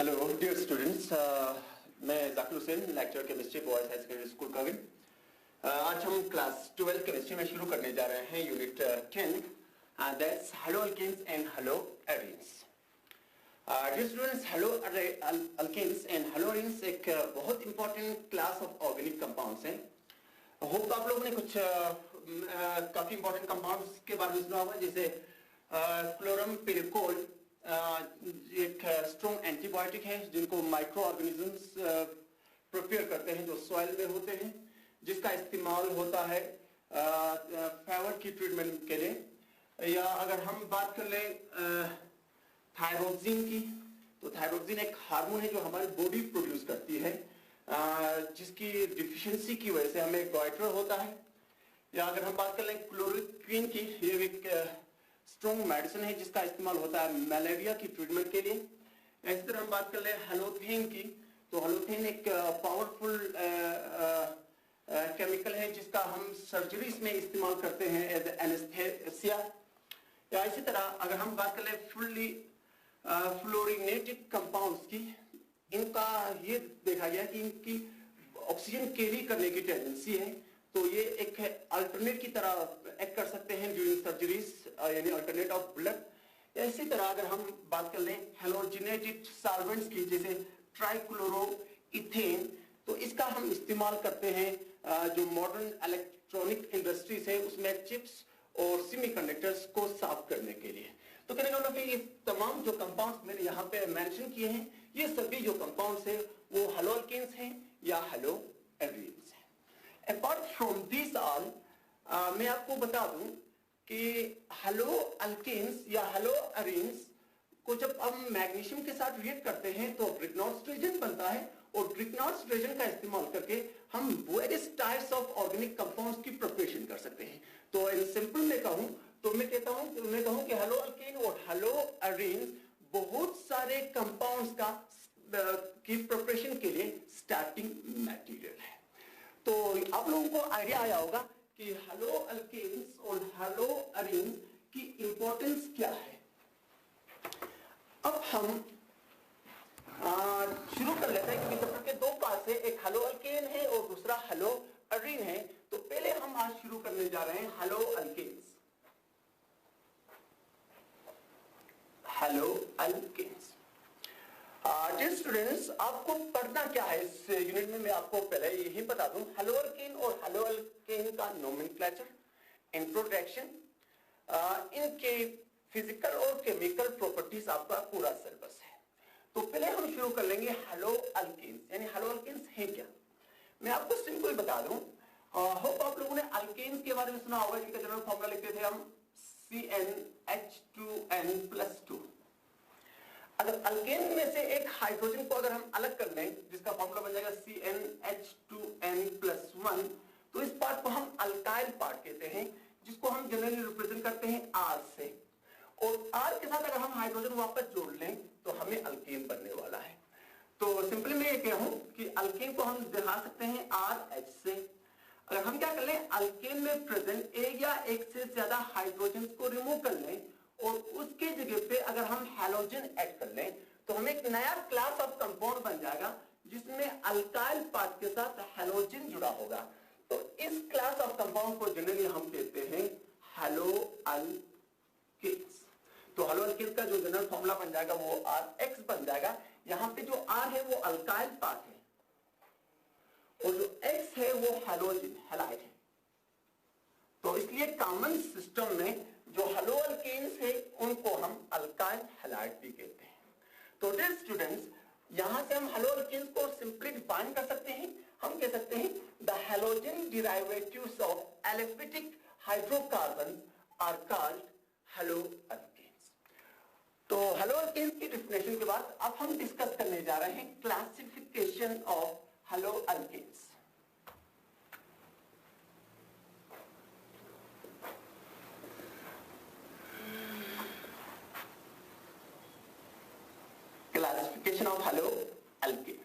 Hello dear students, मैं Zakir Hussain, lecturer chemistry boys high secondary school Kavin. आज हम क्लास 12 केमिस्ट्री में शुरू करने जा रहे हैं unit 10, that's haloalkanes and haloarenes. Dear students, haloalkanes and haloarenes एक बहुत important class of organic compounds हैं। होप आप लोगों ने कुछ काफी इंपॉर्टेंट कंपाउंड्स के बारे में सुना होगा, जैसे क्लोरम पिरिकोल एक स्ट्रॉन्ग एंटीबायोटिक है जिनको माइक्रो ऑर्गेनिजम्स प्रिपेयर करते हैं जो सॉइल में होते हैं, जिसका इस्तेमाल होता है फीवर की ट्रीटमेंट के लिए। या अगर हम बात कर लें थायरोक्सिन की, तो थायरोक्सिन एक हार्मोन है जो हमारी बॉडी प्रोड्यूस करती है, जिसकी डिफिशियंसी की वजह से हमें गॉइटर होता है। या अगर हम बात कर लें क्लोरोक्विन की, ये एक स्ट्रॉन्ग मेडिसिन है जिसका इस्तेमाल होता है मलेरिया की ट्रीटमेंट के लिए। इसी तरह हम बात कर ले हेलोथेन की, तो हेलोथेन एक पावरफुल केमिकल है जिसका हम सर्जरीज में इस्तेमाल करते हैं एज एनेस्थेसिया। या इसी तरह अगर हम बात कर ले फुल्ली फ्लोरिनेटेड कंपाउंड्स की, इनका ये देखा गया कि इनकी ऑक्सीजन कैरी करने की टेंडेंसी है, तो ये एक अल्टरनेट की तरह एक्ट कर सकते हैं ड्यूरिंग सर्जरीज, यानी अल्टरनेट ऑफ ब्लड। इसी तरह अगर हम बात कर लें हेलोजिनेटेड सॉल्वेंट्स की, जैसे ट्राइक्लोरोइथेन, तो इसका हम इस्तेमाल करते हैं जो मॉडर्न इलेक्ट्रॉनिक इंडस्ट्रीज है उसमें चिप्स और सेमीकंडक्टर्स को साफ करने के लिए। तो कहने का मतलब कि ये तमाम जो कंपाउंड्स मैंने यहाँ पे मेंशन किए हैं, ये सभी जो कंपाउंड्स हैं वो हेलो अल्केन्स हैं या हेलो एरीन्स हैं। अपार्ट फ्रॉम दिस ऑल, मैं आपको बता दूं कि हेलो अल्केन्स या हेलो एरीन्स को जब हम मैग्नीशियम के साथ रिएक्ट करते हैं तो ग्रिग्नॉर्ड्स रेजन बनता है, और ग्रिग्नॉर्ड्स रेजन का इस्तेमाल करके हम various types of organic compounds की प्रिपरेशन कर सकते हैं। तो इन सिंपल में कहूं तो मैं कहूं कि हेलो अल्केन और हेलो एरीन्स बहुत सारे कंपाउंड्स की प्रिपरेशन के लिए स्टार्टिंग मटेरियल है। तो आप लोगों को आइडिया आया होगा कि हेलो अल्केन्स और हेलो एरीन्स की इंपॉर्टेंस क्या है। अब हम शुरू कर लेते हैं, क्योंकि चैप्टर के दो पार्ट है, एक हेलो अल्केन है और दूसरा हेलो एरीन है। तो पहले हम आज शुरू करने जा रहे हैं haloalkanes. Haloalkanes, dear students, आपको पढ़ना क्या है इस यूनिट में, मैं आपको पहले यही बता दूं। हेलो अल्केन और हेलो अल्केन का नोमेनक्लेचर, इंट्रोडक्शन, इनके फिजिकल और केमिकल प्रॉपर्टीज आपका पूरा सिलेबस है। तो पहले हम शुरू कर लेंगे हेलो अल्केन्स, यानी हेलो अल्केन्स है क्या। मैं आपको सिंपल बता दूं, होप आप लोगों ने अल्केन्स के बारे में सुना होगा, जिनका जनरल फॉर्मूला लिखते थे हम CnH2n+2। अगर अल्केन में से एक हाइड्रोजन को अगर हम अलग कर लें, जिसका फॉर्मूला बन जाएगा CnH2n+1, तो इस पार्ट को हम अल्काइल पार्ट कहते हैं, जिसको हम जनरली रिप्रेजेंट करते हैं R से। और R के साथ अगर हम हाइड्रोजन वापस जोड़ लें तो हमें अल्केन बनने वाला है। तो सिंपली मैं ये कहूं कि अल्केन को हम दिखा सकते हैं RH से। अगर हम क्या कर लें, अल्केन में प्रेजेंट एक या एक से ज्यादा हाइड्रोजन को रिमूव कर लें और उसके जगह पे अगर हम हैलोजन ऐड कर लें, तो हमें एक नया क्लास ऑफ कंपाउंड बन जाएगा जिसमें अल्काइल पार्ट के साथ हैलोजन जुड़ा होगा। तो इस क्लास ऑफ कंपाउंड को जनरली हम कहते हैं हेलो अल्केन्स। तो हेलो अल्केन्स का जो जनरल फॉर्मूला बन जाएगा वो RX बन जाएगा। यहां पे जो R है वो अल्काइल पार्ट है और जो X है वो हैलोजन हैलाइड है। तो इसलिए कॉमन सिस्टम में जो हेलो अल्केन्स है उनको हम अल्काइल हैलाइड भी कहते हैं। तो डियर स्टूडेंट्स, यहां से हम हेलो अल्केन्स को सिंपली डिफाइन कर सकते हैं। हम कह सकते हैं the halogen derivatives of aliphatic hydrocarbon are called haloalkanes. तो हेलो अल्केन्स की डेफिनेशन के बाद अब हम डिस्कस करने जा रहे हैं classification of haloalkanes. Classification of haloalkanes.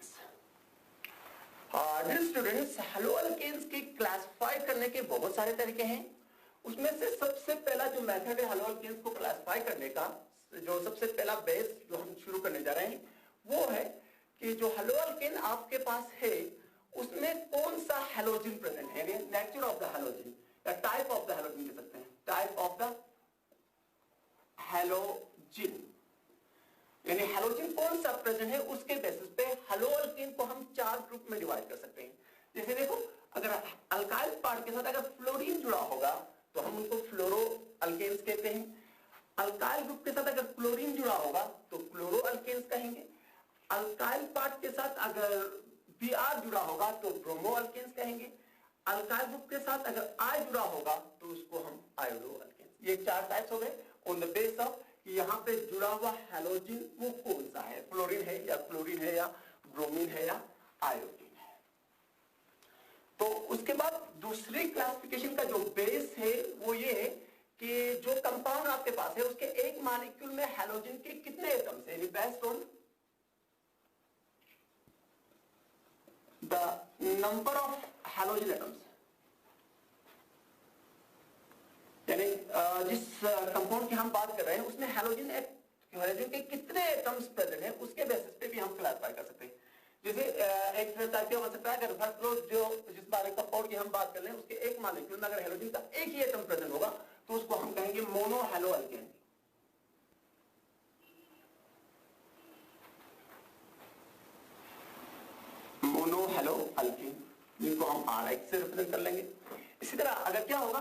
Dear students, haloalkanes की क्लासिफाई करने के बहुत सारे तरीके हैं। उसमें से सबसे पहला जो मेथड है हेलो अल्केन्स को क्लासिफाई करने का, जो सबसे पहला बेस जो हम शुरू करने जा रहे हैं वो है कि जो हेलो अल्केन आपके पास है उसमें कौन सा हैलोजन प्रेजेंट है, नेचर ऑफ द हैलोजन या टाइप ऑफ द हैलोजन कह सकते हैं, टाइप ऑफ द हैलोजन, यानी हैलोजन कौन सा प्रेजेंट है उसके बेसिस पे हेलो अल्केन को हम 4 ग्रुप में डिवाइड कर सकते हैं। जैसे देखो, अगर अल्काइल पार्ट के साथ अगर फ्लोरीन जुड़ा होगा तो हम उनको फ्लोरो अल्केन्स कहते हैं। अल्काइल ग्रुप के साथ अगर क्लोरीन जुड़ा होगा तो क्लोरो अल्केन्स कहेंगे। अल्काइल पार्ट के साथ अगर Br जुड़ा होगा तो ब्रोमो अल्केन्स कहेंगे। अल्काइल ग्रुप के साथ अगर I जुड़ा होगा तो उसको हम आयोडो अल्केन्स। ये 4 टाइप्स हो गए ऑन द बेस ऑफ कि यहाँ पे जुड़ा हुआ हैलोजन वो कौन सा है, फ्लोरीन है या क्लोरीन है या ब्रोमीन है या आयोडीन है। तो उसके बाद दूसरी क्लासिफिकेशन का जो बेस है वो ये है कि जो कंपाउंड आपके पास है उसके एक मॉलिक्यूल में हैलोजन के कितने एटम्स है, based on the number of halogen atoms, यानी जिस कंपाउंड की हम बात कर रहे हैं उसमें हैलोजन के कितने एटम्स प्रेजेंट है उसके बेसिस पे भी हम क्लासिफाई कर सकते हैं। जैसे एक टाइप हो सकता है, अगर फर्स्ट फ्लोर जो जिस बारे कंपाउंड की हम बात कर रहे हैं उसके एक मॉलिक्यूल में अगर हैलोजन का एक ही एटम प्रेजेंट होगा तो उसको हम कहेंगे mono hello alkane. Mono hello alkane जिनको हम RX से रिप्रेजेंट कर लेंगे। इसी तरह अगर क्या होगा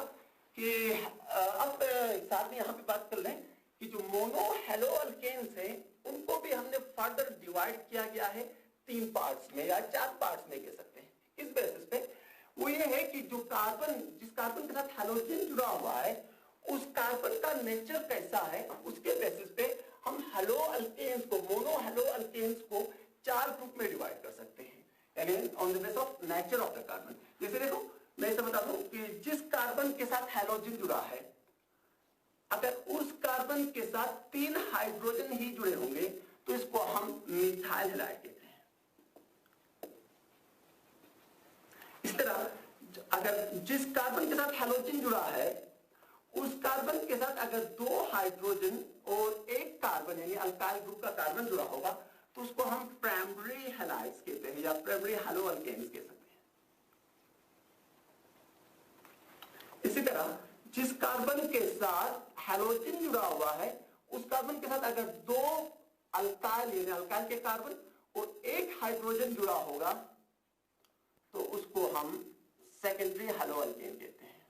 कि अब साथ में यहां पे बात कर लें कि जो मोनो हैलो अल्केन्स हैं उनको भी हमने फर्दर डिवाइड किया गया है 3 पार्ट्स में या 4 पार्ट्स में कह सकते हैं। इस बेसिस पे वो ये है कि जो कार्बन, जिस कार्बन के साथ हैलोजन जुड़ा हुआ है उस कार्बन का नेचर कैसा है उसके बेसिस पे हम हैलो अल्केन्स को, मोनो हैलो अल्केन्स को 4 ग्रुप में डिवाइड कर सकते हैं, यानी on the base of nature of the carbon. जैसे देखो मैं इसे बता दूं कि जिस कार्बन के साथ हैलोजन जुड़ा है अगर उस कार्बन के साथ 3 हाइड्रोजन ही जुड़े होंगे तो इसको हम मिथाइल हैलाइड कहते हैं। इस तरह अगर जिस कार्बन के साथ हैलोजन जुड़ा है उस कार्बन के साथ अगर 2 हाइड्रोजन और 1 कार्बन यानी अल्काइल ग्रुप का कार्बन जुड़ा होगा तो उसको हम प्राइमरी हैलाइड्स कहते हैं या प्राइमरी हैलो अल्केन्स कह सकते हैं। इसी तरह जिस कार्बन के साथ हैलोजन जुड़ा हुआ है उस कार्बन के साथ अगर 2 अल्काइल यानी अल्काइल के कार्बन और 1 हाइड्रोजन जुड़ा होगा तो उसको हम सेकेंडरी हैलो अल्केन कहते हैं।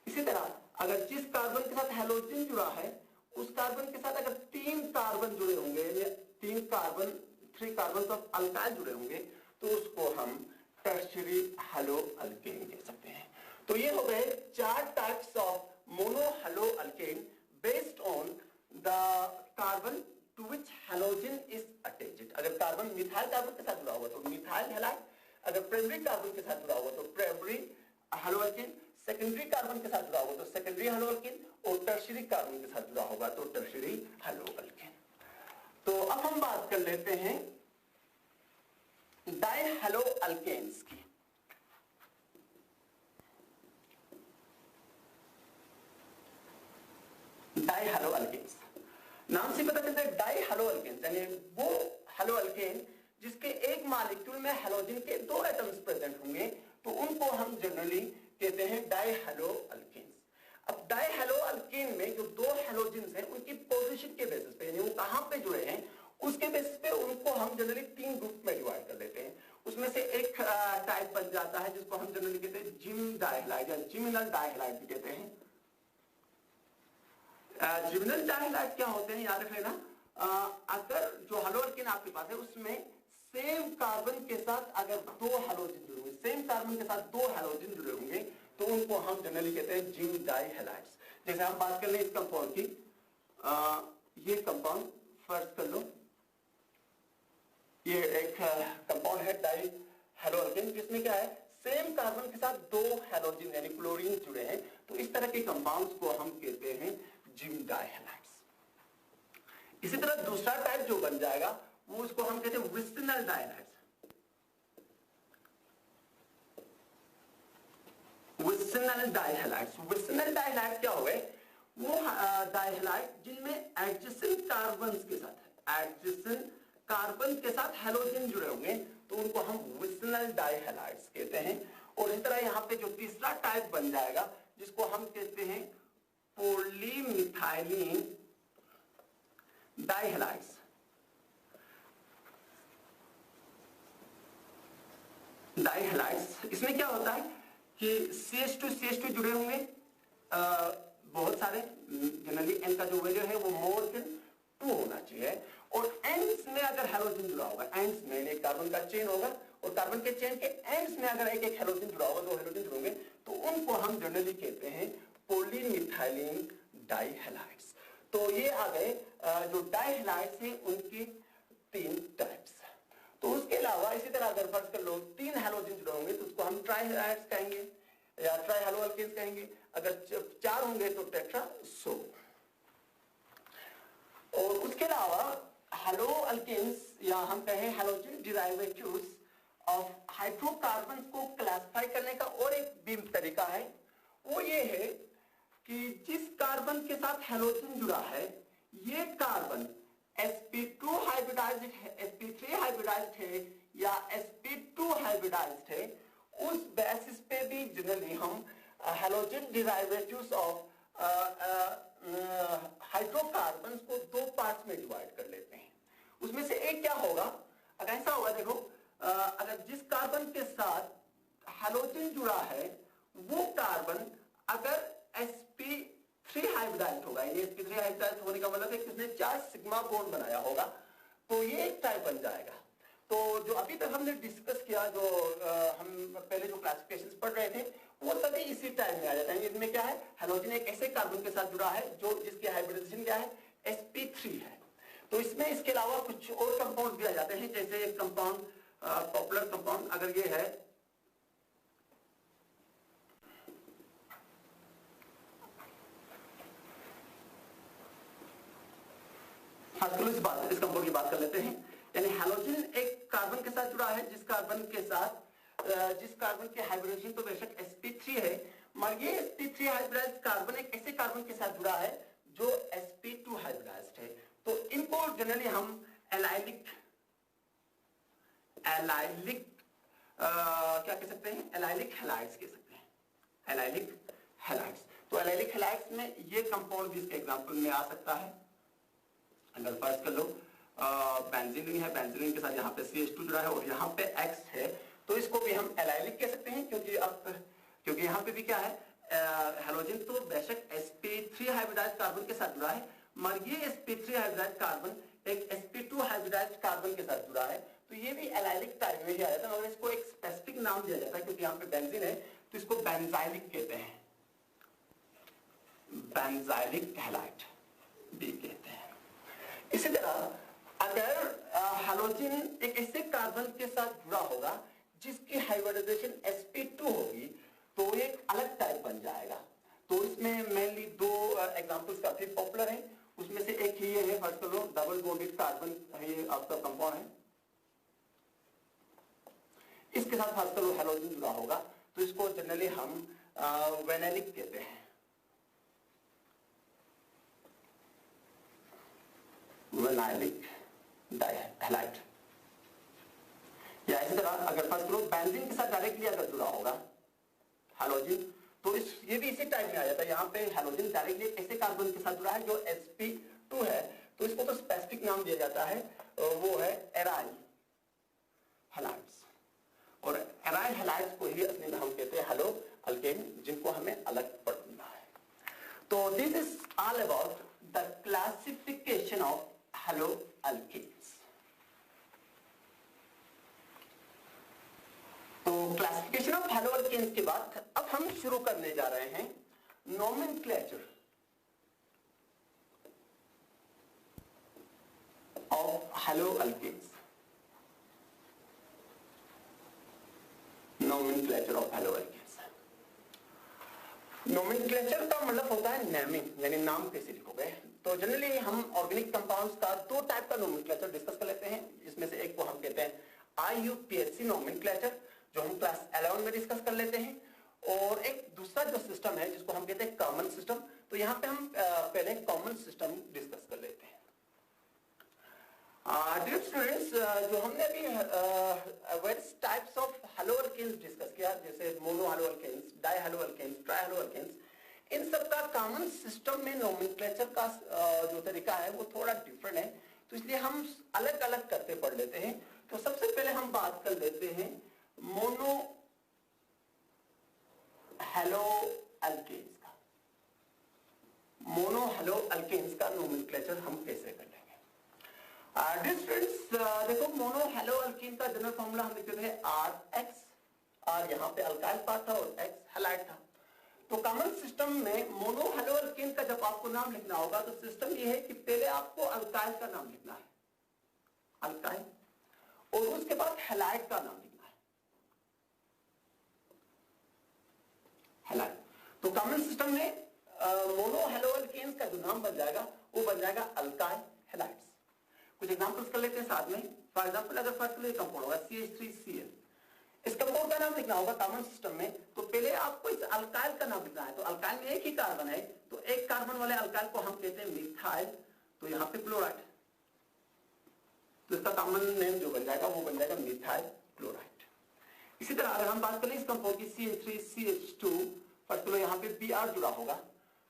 इसी तरह अगर जिस कार्बन के साथ हैलोजन जुड़ा है उस कार्बन के साथ अगर 3 कार्बन जुड़े होंगे यानी 3 कार्बन ऑफ अल्काइल जुड़े होंगे तो उसको हम टर्शियरी हैलो अल्केन कह सकते हैं। तो ये हो गए 4 types of mono haloalkane based on the carbon to which halogen is attached. अगर कार्बन मिथाइल कार्बन के साथ जुड़ा हुआ तो मिथाइल हैलाइड, अगर प्राइमरी कार्बन के साथ जुड़ा हुआ तो primary haloalkane, secondary carbon के साथ जुड़ा हुआ तो सेकेंडरी हैलो अल्केन और टर्शियरी कार्बन के साथ जुड़ा होगा तो टर्शियरी हैलो अल्केन। तो अब हम बात कर लेते हैं डाई हैलो अल्केन्स की। डाई हैलो अल्केन्स नाम से पता चलता है डाई हैलो अल्केन्स यानी वो हैलो अल्केन जिसके एक मॉलिक्यूल में हैलोजन के 2 एटम्स प्रेजेंट होंगे तो उनको हम जनरली कहते हैं डाई हैलो अल्केन्स। अब डाई हैलो अल्केन में जो 2 हैलोजन्स हैं उनकी पोजीशन के बेसिस पे यानी वो कहां पे जुड़े हैं उसके बेसिस पे उनको हम जनरली 3 ग्रुप में डिवाइड कर देते हैं। उसमें से एक टाइप बन जाता है जिसको हम जनरली कहते हैं जिम डाइहैलाइड या जिमिनल डाइहैलाइड भी कहते हैं। जिमिनल डाइहैलाइड क्या होते हैं याद रखना, अगर जो हैलो अल्केन आपके पास है उसमें सेम कार्बन के साथ अगर 2 हैलोजन जुड़े होंगे, सेम कार्बन के साथ 2 हैलोजन जुड़े होंगे तो उनको हम जनरली कहते हैं जिम डाइहैलाइड्स। जैसे हम बात कर लें इस कंपाउंड की, ये कंपाउंड फर्स्ट कर लो, ये एक कंपाउंड है डाई हैलो अल्केन जिसमें क्या है सेम कार्बन के साथ 2 हैलोजन यानी क्लोरीन जुड़े हैं तो इस तरह के कंपाउंड्स को हम कहते हैं जिम डाइहैलाइड्स। इसी तरह दूसरा टाइप जो बन जाएगा वो उसको हम कहते हैं विसिनल डाइहैलाइड्स। विसिनल डाइहैलाइड्स, विसिनल डाइहैलाइड्स क्या हो गए, वो डाइहैलाइड जिनमें एडजेसेंट कार्बन्स के साथ है, एडजेसेंट कार्बन के साथ हैलोजन जुड़े होंगे तो उनको हम विसिनल डाइहैलाइड्स कहते हैं। और इस तरह यहाँ पे जो तीसरा टाइप बन जाएगा जिसको हम कहते हैं पॉलीमिथाइलिन डाइहैलाइड्स। डाइहैलाइड्स इसमें क्या होता है कि CH2 जुड़े होंगे बहुत सारे, जनरली n का जो वैल्यू है वो मोर देन 2 होना चाहिए। और एंड्स में अगर हैलोजन जुड़ा होगा, एंड्स में एक कार्बन का चेन होगा और कार्बन के चेन के एंड्स में अगर एक एक हैलोजन जुड़ा होगा, 2 हैलोजन जुड़ेंगे तो उनको हम जनरली कहते हैं पॉलीमिथाइलिन डाइहैलाइड्स। तो ये आ गए जो डाइहैलाइड्स हैं उनके 3 टाइप्स। तो उसके अलावा इसी तरह अगर फर्ज कर लो 3 हैलोजन जुड़े होंगे तो उसको हम ट्राइहैलाइड्स कहेंगे या ट्राइहैलोअल्केन्स कहेंगे। अगर 4 होंगे तो टेट्रासो। और उसके अलावा हैलोअल्केन्स या हम कहें हैलोजन डेरिवेटिव्स ऑफ हाइड्रोकार्बन को क्लासिफाई करने का और एक भी तरीका है, वो ये है कि जिस कार्बन के साथ हैलोजन जुड़ा है ये कार्बन sp2 हाइब्रिडाइज्ड है, sp3 हाइब्रिडाइज्ड है या sp2 हाइब्रिडाइज्ड है, उस बेसिस पे भी जनरली हम हैलोजन डेरिवेटिव्स ऑफ हाइड्रोकार्बन्स को 2 पार्ट्स में डिवाइड कर लेते हैं। उसमें से एक क्या होगा, अगर ऐसा होगा देखो, अगर जिस कार्बन के साथ हैलोजन जुड़ा है वो कार्बन अगर sp3 हाइब्रिडाइज्ड होगा, ये sp3 हाइब्रिडाइज्ड होने का मतलब है कि इसने 4 सिग्मा बॉन्ड बनाया होगा, तो ये एक टाइप बन जाएगा। तो जो अभी तक हमने डिस्कस किया, जो हम पहले जो क्लासिफिकेशंस पढ़ रहे थे वो सभी इसी टाइप में आ जाते हैं। इसमें क्या है, हैलोजन एक ऐसे कार्बन के साथ जुड़ा है जो जिसकी हाइब्रिडाइजेशन क्या है, sp3 है। तो इसमें इसके अलावा कुछ और कंपाउंड भी आ जाते हैं, जैसे एक कंपाउंड पॉपुलर कंपाउंड अगर ये है इस कंपाउंड की बात कर लेते हैं। यानी हैलोजन एक कार्बन के साथ जुड़ा है जिस कार्बन की हाइब्रिडाइजेशन तो बेशक sp3 है, मगर ये sp3 हाइब्रिडाइज्ड कार्बन एक ऐसे कार्बन के साथ जुड़ा है जो sp2 हाइब्रिडाइज्ड है। तो इनको जनरली हम एलाइलिक क्या कह सकते हैं, एलाइलिक हैलाइड्स कह सकते हैं, एलाइलिक हैलाइड्स। तो एलाइलिक हैलाइड्स में ये कंपाउंड भी इसके एग्जांपल में आ सकता है। अगर फर्ज कर लो बेंजीन है, बेंजीन के साथ यहाँ पे CH2 जुड़ा है और यहाँ पे X है, तो इसको भी हम एलाइलिक कह सकते हैं, क्योंकि यहाँ पे भी क्या है, हैलोजन तो बेशक sp3 हाइब्रिडाइज्ड कार्बन के साथ जुड़ा है, मगर ये sp3 हाइब्रिडाइज्ड कार्बन एक sp2 हाइब्रिडाइज्ड कार्बन के साथ जुड़ा है, तो ये भी एलाइलिक टाइप में ही आ जाता है, मगर इसको एक स्पेसिफिक नाम दिया जाता है क्योंकि यहाँ पे बेंजीन है तो इसको बेंजाइलिक कहते हैं, बेंजाइलिक हैलाइड भी कहते हैं। इसी तरह अगर हैलोजन एक ऐसे कार्बन के साथ जुड़ा होगा जिसकी हाइब्रिडाइजेशन sp2 होगी तो एक अलग टाइप बन जाएगा। तो इसमें मेनली 2 एग्जांपल्स काफी पॉपुलर हैं, उसमें से एक ही है, फर्स्ट कर लो डबल बॉन्डेड कार्बन ये आपका कंपाउंड है, इसके साथ फर्स्ट कर लो हैलोजन जुड़ा होगा तो इसको जनरली हम वेनाइलिक कहते हैं, वेनाइलिक डाइहैलाइड। या इसी तरह अगर फर्स्ट करो बेंजीन के साथ डायरेक्टली अगर जुड़ा होगा हैलोजन तो ये भी इसी टाइप में आ जाता है। यहाँ पे हैलोजन डायरेक्टली ऐसे कार्बन के साथ जुड़ा है जो sp2 है, तो इसको तो स्पेसिफिक नाम दिया जाता है, वो है एराइल हैलाइड्स। और एराइल हैलाइड्स को ही असली में हम कहते हैं हैलो अल्केन, जिनको हमें अलग पढ़ना है। तो this is all about the classification of haloalkanes. तो क्लासिफिकेशन ऑफ हैलो अल्केन्स के बाद अब हम शुरू करने जा रहे हैं nomenclature of haloalkanes. Nomenclature of haloalkanes, nomenclature का मतलब होता है नेमिंग, यानी नाम कैसे लिखोगे। तो जनरली हम ऑर्गेनिक कंपाउंड्स का 2 टाइप का नोमेनक्लेचर डिस्कस कर लेते हैं, जिसमें से एक को हम कहते हैं IUPAC नोमेनक्लेचर जो हम क्लास 11 में डिस्कस कर लेते हैं, और एक दूसरा जो सिस्टम है जिसको हम कहते हैं कॉमन सिस्टम। तो यहाँ पे हम पहले कॉमन सिस्टम डिस्कस कर लेते हैं। डियर स्टूडेंट्स, जो हमने अभी various types of haloalkanes discuss किया, जैसे mono haloalkanes, di haloalkanes, tri haloalkanes, इन सब का कॉमन सिस्टम में नोमेनक्लेचर का जो तरीका है वो थोड़ा डिफरेंट है, तो इसलिए हम अलग अलग करते पढ़ लेते हैं। तो सबसे पहले हम बात कर लेते हैं मोनो हैलो अल्केन्स का। मोनो हैलो अल्केन्स का नोमेनक्लेचर हम कैसे कर लेंगे? डिस्टेंस देखो, मोनो हैलो अल्कीन का जनरल फॉर्मूला हम लिखते हैं RX, R यहाँ पे अल्काइल पार्ट था और X हैलाइड था। तो कॉमन सिस्टम में मोनो हैलो अल्कीन का जब आपको नाम लिखना होगा तो सिस्टम ये है कि पहले आपको अल्काइल का नाम लिखना है, अल्काइल, और उसके बाद हैलाइड का नाम लिखना है, हैलाइड। तो कॉमन सिस्टम में मोनो हैलो अल्कीन का जो नाम बन जाएगा वो बन जाएगा अल्काइल हैलाइड्स। कुछ एग्जांपल्स कर लेते हैं साथ में। फॉर एग्जांपल, अगर फर्स्ट के लिए कंपाउंड होगा CH3Cl, इस कंपाउंड का नाम लिखना होगा कॉमन सिस्टम में, तो पहले आपको इस अल्काइल का नाम लिखना है। तो अल्काइल में एक ही कार्बन है, तो एक कार्बन वाले अल्काइल को हम कहते हैं मिथाइल, तो यहाँ पे क्लोराइड, तो इसका कॉमन नेम जो बन जाएगा वो बन जाएगा मिथाइल क्लोराइड। इसी तरह अगर हम बात करें इस कंपाउंड की CH3CH2, फर्स्ट के लिए यहाँ पे Br जुड़ा होगा,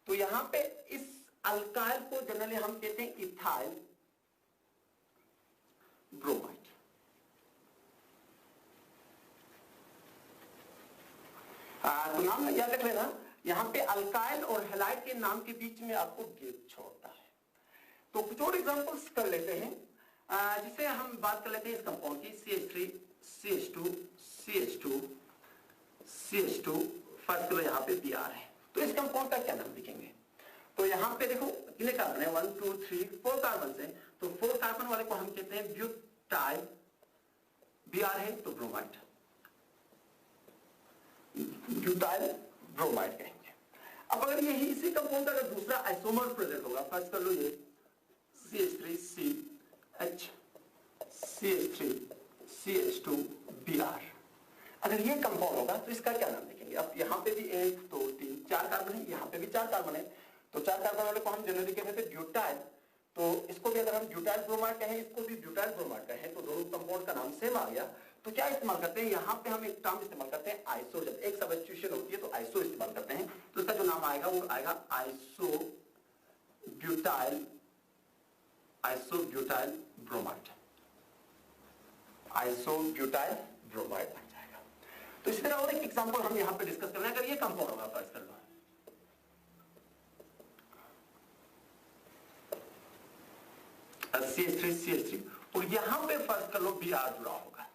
तो यहाँ पे इस अल्काइल को जनरली हम कहते हैं इथाइल ब्रोमाइड। तो नाम याद रख लेना, यहां पे अल्काइल और हैलाइड के नाम के बीच में आपको गैप छोड़ता है। तो कुछ और एग्जांपल्स कर लेते हैं, जिसे हम बात कर लेते हैं इस कंपाउंड की CH3CH2CH2CH2, फर्स्ट के यहां पे Br है। तो इस कंपाउंड का क्या नाम लिखेंगे? तो यहां पे देखो कितने कार्बन है, 1 2 3 4 कार्बन है, तो 4 कार्बन वाले को हम कहते हैं ब्यूटाइल, Br है तो ब्रोमाइड, ब्यूटाइल ब्रोमाइड कहेंगे। अब अगर यही इसी कंपाउंड का अगर दूसरा आइसोमर प्रेजेंट होगा, फर्स्ट कर लो ये CH3CH, CH3CH2Br, अगर ये कंपाउंड होगा तो इसका क्या नाम लिखेंगे? अब यहाँ पे भी 1 2 3 4 कार्बन है, यहाँ पे भी 4 कार्बन है, तो 4 कार्बन वाले को हम जनरली कहते हैं ब्यूटाइल, तो इसको भी अगर हम ब्यूटाइल ब्रोमाइड कहें, इसको भी ब्यूटाइल ब्रोमाइड कहें, तो दोनों कंपाउंड का नाम सेम आ गया। तो क्या इस्तेमाल करते हैं यहाँ पे? हम एक टर्म इस्तेमाल करते हैं आइसो। जब एक सब्स्टिट्यूशन होती है तो आइसो इस्तेमाल करते हैं, तो इसका जो नाम आएगा वो आएगा iso butyl bromide, iso butyl bromide बन जाएगा। तो इसी तरह और एक एग्जांपल हम यहाँ पे डिस्कस कर रहे हैं। अगर ये कंपाउंड होगा, फर्स्ट कर लो CH3CH3, और यहां पे फर्स्ट कर लो Br जुड़ा होगा,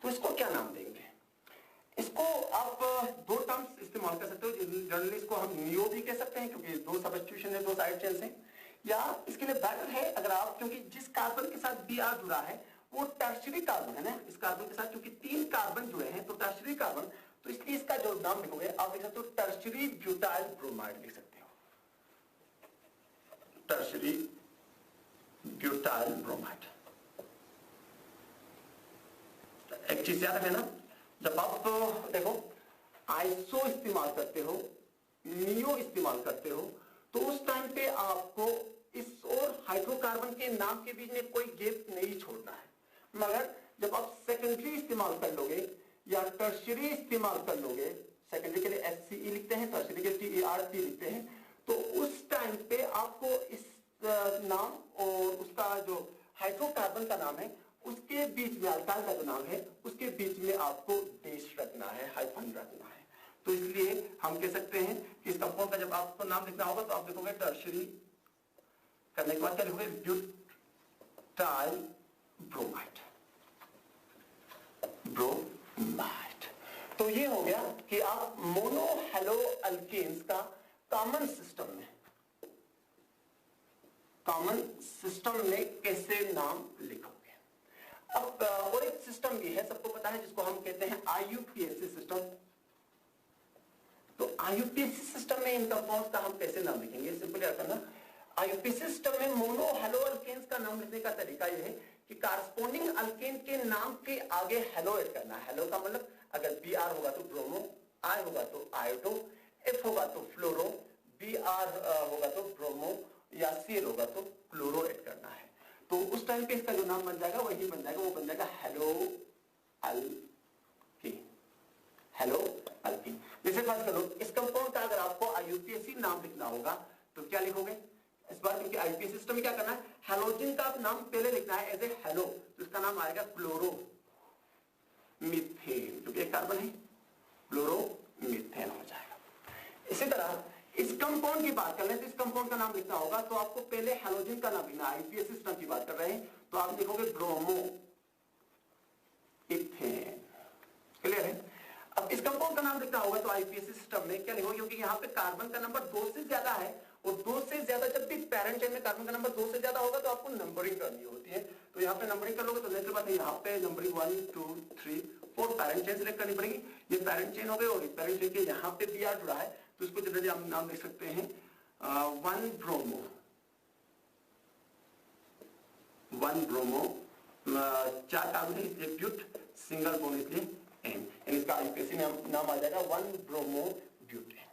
तो इसको क्या नाम देंगे? इसको आप दो टर्म्स इस्तेमाल कर सकते हो। जनरली इसको हम नियो भी कह सकते हैं क्योंकि दो सब्स्टिट्यूशन है, दो साइड चेन्स हैं, या इसके लिए बेटर है अगर आप, क्योंकि जिस कार्बन के साथ Br जुड़ा है वो टर्शियरी कार्बन है ना, इस कार्बन के साथ क्योंकि 3 कार्बन जुड़े हैं तो टर्शियरी कार्बन, तो इसलिए इसका जो नाम लिखोगे आप लिख सकते हो टर्शियरी ब्यूटाइल ब्रोमाइड लिख सकते हो, टर्शियरी ब्यूटाइल ब्रोमाइड। एक चीज याद रखना, जब आप देखो आइसो इस्तेमाल करते हो, नियो इस्तेमाल करते हो, तो उस टाइम पे आपको इस और हाइड्रोकार्बन के नाम के बीच में कोई गैप नहीं छोड़ना है। मगर जब आप सेकेंडरी इस्तेमाल कर लोगे या टर्शियरी इस्तेमाल कर लोगे, सेकेंडरी के लिए SCE लिखते हैं, टर्शियरी के लिए TERP लिखते हैं, तो उस टाइम पे आपको इस नाम और उसका जो हाइड्रोकार्बन का नाम है उसके बीच में, अल्काइल का जो नाम है उसके बीच में आपको डेश रखना है, हाइफन रखना है। तो इसलिए हम कह सकते हैं कि इस कंपाउंड का जब आपको नाम लिखना होगा तो आप लिखोगे टर्शियरी, करने के बाद क्या लिखोगे? Butyl bromide, bromide. तो ये हो गया कि आप मोनो हैलो अल्केन्स का कॉमन सिस्टम में कैसे नाम लिखोगे। अब और एक सिस्टम भी है, सबको पता है, जिसको हम कहते हैं IUPAC सिस्टम। तो IUPAC सिस्टम में इन कंपाउंड्स का हम कैसे नाम लिखेंगे? सिंपली याद करना, IUPAC सिस्टम में मोनो हैलो अल्केन्स का नाम लिखने का तरीका यह है कि कारस्पोंडिंग अल्केन के नाम के आगे हेलो ऐड करना है। हेलो का मतलब अगर Br होगा तो ब्रोमो, I होगा तो आयोडो, F होगा तो फ्लोरो, Br होगा तो ब्रोमो, या Cl होगा तो क्लोरो ऐड करना है। तो उस टाइम पे इसका जो नाम बन जाएगा वही बन जाएगा, वो बन जाएगा हेलो अल्कीन। Hello alkyne. जैसे बात करो इस कंपाउंड का अगर आपको आईयूपीएसी नाम लिखना होगा तो क्या लिखोगे इस बार, क्योंकि आईयूपीएसी सिस्टम में क्या करना है, हेलोजन का नाम पहले लिखना है एज ए हेलो, तो इसका नाम आएगा क्लोरोमीथेन, क्योंकि एक कार्बन है, क्लोरोमीथेन हो जाएगा। इसी तरह इस कंपाउंड की बात कर लें तो इस कंपाउंड का नाम लिखना होगा तो आपको पहले हेलोजन का नाम लिखना है। आईयूपीएसी सिस्टम की बात कर रहे हैं तो आप लिखोगे ब्रोमो इथेन। क्लियर है। अब इस कंपाउंड का नाम लिखना होगा तो आईयूपीएसी सिस्टम में क्या लिखोगे, क्योंकि यहाँ पे कार्बन का नंबर 2 से ज्यादा है और 2 से ज्यादा, जब भी पैरेंट चेन में कार्बन का नंबर 2 से ज्यादा होगा तो आपको नंबरिंग करनी होती है। तो यहाँ पे नंबरिंग कर लोगे तो नेचुरल बात है, यहाँ पे नंबरिंग 1 2 3 4 पैरेंट चेन सिलेक्ट करनी पड़ेगी। ये पैरेंट चेन हो गई और पैरेंट चेन के यहाँ पे बी जुड़ा है तो इसको जनरली हम नाम लिख सकते हैं 1 ब्रोमो 4 कार्बन है इसलिए ब्यूट, सिंगल बॉन्ड इसलिए एन, इसका आईयूपीएसी नाम आ जाएगा 1 ब्रोमो ब्यूटेन।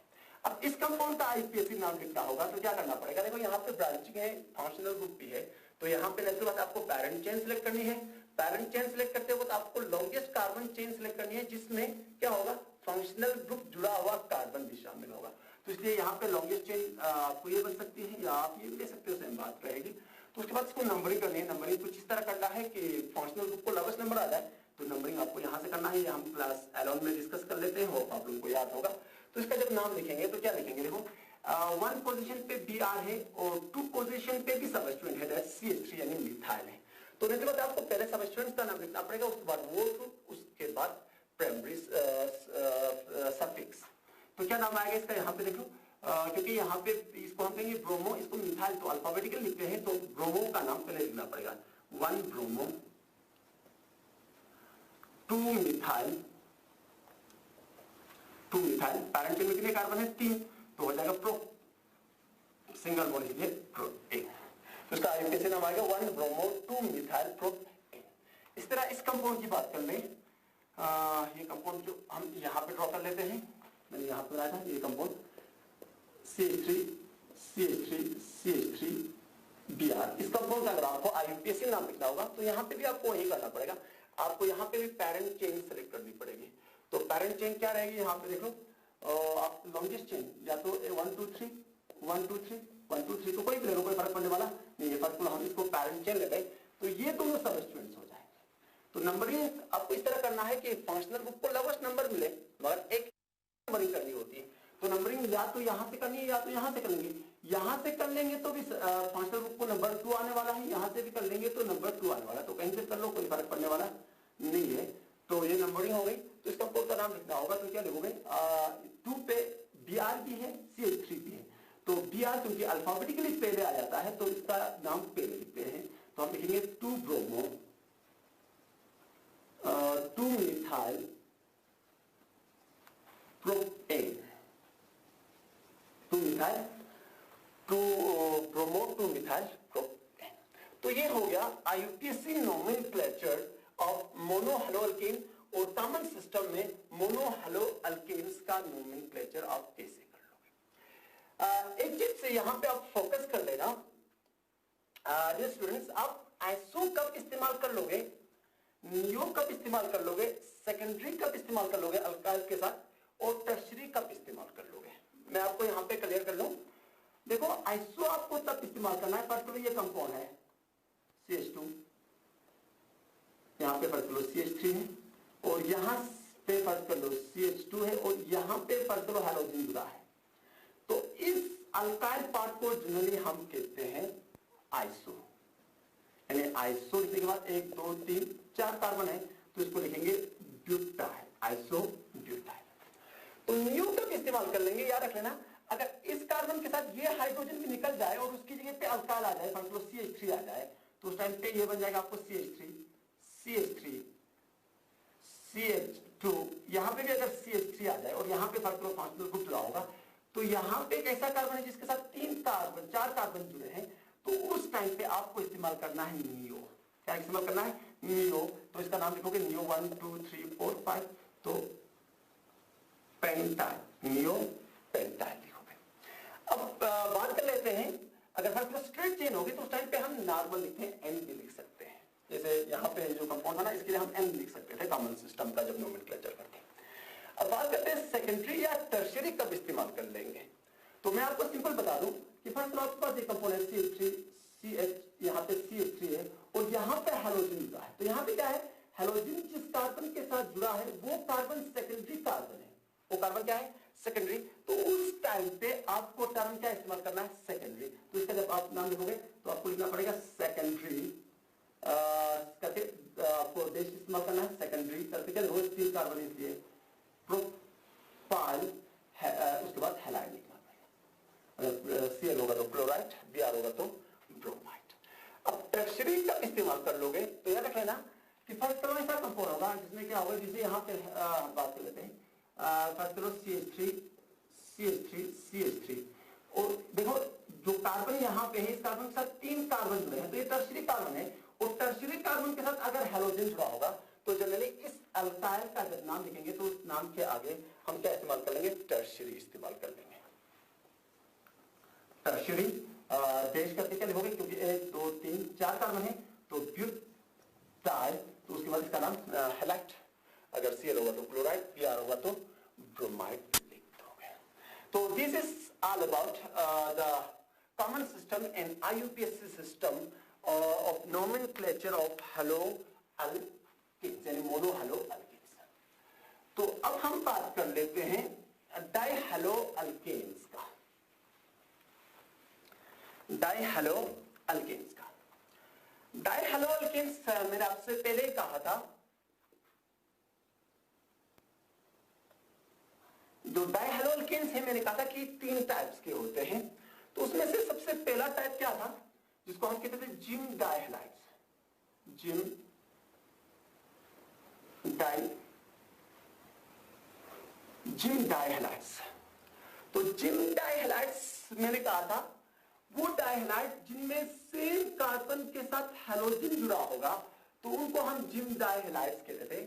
अब इस कंपाउंड का आईयूपीएसी नाम लिखना होगा तो क्या करना पड़ेगा, देखो यहाँ पे ब्रांचिंग है, फंक्शनल ग्रुप भी है, तो यहाँ पे नेचुरल बात आपको पैरेंट चेन सिलेक्ट करनी है। पैरेंट चेन सिलेक्ट करते हो तो आपको लॉन्गेस्ट कार्बन चेन सिलेक्ट करनी है जिसमें क्या होगा, फंक्शनल ग्रुप जुड़ा हुआ कार्बन भी शामिल होगा। तो इसलिए यहाँ पे लॉन्गेस्ट चेन आपको ये बन सकती है या आप ये ले सकते हो, सेम बात रहेगी। तो उसके बाद इसको नंबरिंग करनी है। नंबरिंग कुछ इस तरह करना है कि फंक्शनल ग्रुप को लोवेस्ट नंबर आ जाए, तो नंबरिंग आपको यहाँ से करना है, ये हम क्लास 11 में डिस्कस कर लेते हैं, होप आप लोगों को याद होगा। तो इसका जब नाम लिखेंगे तो क्या लिखेंगे, देखो 1 पोजीशन पे Br है और 2 पोजीशन पे भी सबस्टिट्यूएंट है, CH3 यानी मिथाइल है। तो नहीं तो आपको पहले सबस्टिट्यूएंट का नाम लिखना पड़ेगा, उसके बाद वो, उसके बाद प्राइमरी सफिक्स। तो क्या नाम आएगा इसका, यहाँ पे देख लो, क्योंकि यहाँ पे इसको हम कहेंगे ब्रोमो, इसको मिथाइल, तो अल्फाबेटिकल लिखते हैं तो ब्रोमो का नाम पहले लिखना पड़ेगा, 1 ब्रोमो 2 मिथाइल, पैरेंट में कितने कार्बन है 3, तो हो जाएगा प्रो, सिंगल बॉन्ड इसलिए प्रो एक, तो इसका आईयूपीएसी नाम आएगा 1 ब्रोमो 2 मिथाइल प्रो। इस तरह इस कंपाउंड की बात कर ले, ये कंपाउंड जो हम यहाँ पे ड्रॉ कर लेते हैं, मैंने यहाँ पे बनाया था ये कंपाउंड CH3 Br। इस कंपाउंड का अगर आपको आईयूपीएसी नाम लिखना होगा तो यहाँ पे भी आपको वही करना पड़ेगा, आपको यहाँ पे भी पैरेंट चेन सेलेक्ट करनी पड़ेगी। तो पैरेंट चेन क्या रहेगी, यहाँ पे देखो आप लॉन्गेस्ट चेन या तो 1 2 3 1 2 3 1 2 3 तो कोई भी ले लो, कोई फर्क पड़ने वाला नहीं है। फर्क हम इसको पैरेंट चेन ले गए तो ये दोनों सबस्टिट्यूएंट्स हो जाएंगे। तो नंबरिंग आपको इस तरह करना है कि फंक्शनल ग्रुप को लोवेस्ट नंबर मिले मगर एक नंबरिंग करनी होती है। तो नंबरिंग या तो यहाँ से करनी है या तो यहाँ से कर लेंगे, यहाँ से कर लेंगे तो भी फंक्शनल ग्रुप को नंबर 2 आने वाला है, यहाँ से भी कर लेंगे तो नंबर 2 आने वाला है, तो कहीं से कर लो कोई फर्क पड़ने वाला नहीं है। तो ये नंबरिंग हो गई। तो इसका कंपाउंड का नाम लिखना होगा तो क्या लिखोगे, 2 पे Br भी है CH3 भी है, तो Br क्योंकि अल्फाबेटिकली पहले आ जाता है तो इसका नाम पहले लिखते हैं, तो हम लिखेंगे 2 bromo 2 methyl propane, 2 methyl 2 bromo 2 methyl propane. तो ये हो गया आईयूपीएसी नोमेनक्लेचर ऑफ मोनोहैलोअल्केन, और कॉमन सिस्टम में मोनोहैलोअल्केन्स का नोमेनक्लेचर आप कैसे कर लोगे। एक चीज से यहां पे आप फोकस कर लेना डियर स्टूडेंट्स, आप आइसो कब इस्तेमाल कर लोगे, नियो कब इस्तेमाल कर लोगे, सेकेंडरी कब इस्तेमाल कर लोगे अल्काइल के साथ, और टर्शरी कब इस्तेमाल कर लोगे, मैं आपको यहां पे क्लियर कर लूं। देखो आइसो आपको तब इस्तेमाल करना है, पर्टिकुलर ये कंपाउंड है CH2, यहां पे पर्टिकुलर CH3 है और यहां पे पर्टिकुलर CH2 है और यहां पे पर्टिकुलर हैलोजन जुड़ा है। तो इस अल्काइल पार्ट को जनरली हम कहते हैं आइसो, यानी आइसो लिखने के बाद 1 2 3 4 कार्बन है तो इसको लिखेंगे ब्यूटाइल, आइसो ब्यूटाइल। तो न्यू तक इस्तेमाल कर लेंगे, याद रख लेना, अगर इस कार्बन के साथ ये हाइड्रोजन भी निकल जाए और उसकी जगह पे अल्काइल आ जाए, पर्टिकुलर CH3 आ जाए, तो उस टाइम पे ये बन जाएगा आपको CH3 CH2, यहां पे भी अगर CH3 आ जाए और यहां पे पर्टिकुलर फंक्शनल ग्रुप जुड़ा होगा तो यहां पे एक ऐसा कार्बन है जिसके साथ 4 कार्बन जुड़े हैं, तो उस टाइम पे आपको इस्तेमाल करना है नियो। क्या इस्तेमाल करना है, नियो। तो इसका नाम लिखोगे नियो 1 2 3 4 5, तो पेंटाइल, नियो पेंटाइल लिखोगे। अब बात कर लेते हैं, अगर पर्टिकुलर स्ट्रेट चेन होगी तो उस टाइम पे हम नॉर्मल लिखते हैं एन भी लिख सकते हैं। जैसे यहाँ पे जो कंपाउंड है ना, इसके लिए हम एन लिख सकते थे कॉमन सिस्टम का जब नोमेनक्लेचर करते हैं। अब बात करते हैं सेकेंडरी या टर्शियरी कब इस्तेमाल कर लेंगे। तो मैं आपको सिंपल बता दूं कि फर्स्ट ऑफ आपके पास एक कंपाउंड है CH3, CH, यहाँ पे CH3 है और यहाँ पे हैलोजन जुड़ा है। तो यहाँ पे क्या है, हैलोजन जिस कार्बन के साथ जुड़ा है वो कार्बन सेकेंडरी कार्बन है। वो कार्बन क्या है, सेकेंडरी। तो उस टाइम पे आपको टर्म क्या इस्तेमाल करना है, सेकेंडरी। तो इसका जब आप नाम लिखोगे तो आपको लिखना पड़ेगा सेकेंडरी करके, आपको देश इस्तेमाल करना है सेकेंडरी करके। क्या रोज 3 कार्बन इसलिए प्रोपाइल, उसके बाद हैलाइड लिखना पड़ेगा। अगर Cl होगा तो क्लोराइड, Br होगा तो ब्रोमाइड। अब टर्शियरी का इस्तेमाल कर लोगे तो याद रख लेना कि फर्स्ट करो ऐसा कंपाउंड होगा जिसमें क्या होगा, जैसे यहाँ पे बात कर लेते हैं। फर्स्ट करो CH3, CH3, CH3 और देखो जो कार्बन यहाँ पे है इस कार्बन के साथ 3 कार्बन जुड़े हैं तो ये टर्शियरी कार्बन है। और टर्शियरी कार्बन के साथ अगर हैलोजन जुड़ा होगा तो जनरली इस अल्काइल का जब नाम लिखेंगे तो उस नाम के आगे हम क्या इस्तेमाल कर लेंगे, टर्शियरी इस्तेमाल कर लेंगे। टर्शियरी देश करके क्या लिखोगे, क्योंकि 1 2 3 4 कार्बन है तो ब्यूटाइल, तो उसके बाद इसका नाम हैलाइड। अगर Cl होगा तो क्लोराइड, Br होगा तो ब्रोमाइड लिख दोगे। तो this is all about the common system and IUPAC system of nomenclature of haloalkanes यानी मोनो हेलो अल्केन्स। तो अब हम बात कर लेते हैं डाइहेलो अल्केन्स का। डाइहेलो अल्केन्स का, डाइहेलो अल्केन्स मैंने आपसे पहले ही कहा था, जो डाइहेलो अल्केन्स है मैंने कहा था कि 3 टाइप्स के होते हैं। तो उसमें से सबसे पहला टाइप क्या था, जिसको हम कहते थे जिम डाइहेलाइड्स। Gym dihalides. तो जिम डाइहेलाइड्स मैंने कहा था वो डाइहेलाइड जिनमें सेम कार्बन के साथ हैलोजन जुड़ा होगा तो उनको हम जिम डाइहेलाइड्स कहते थे।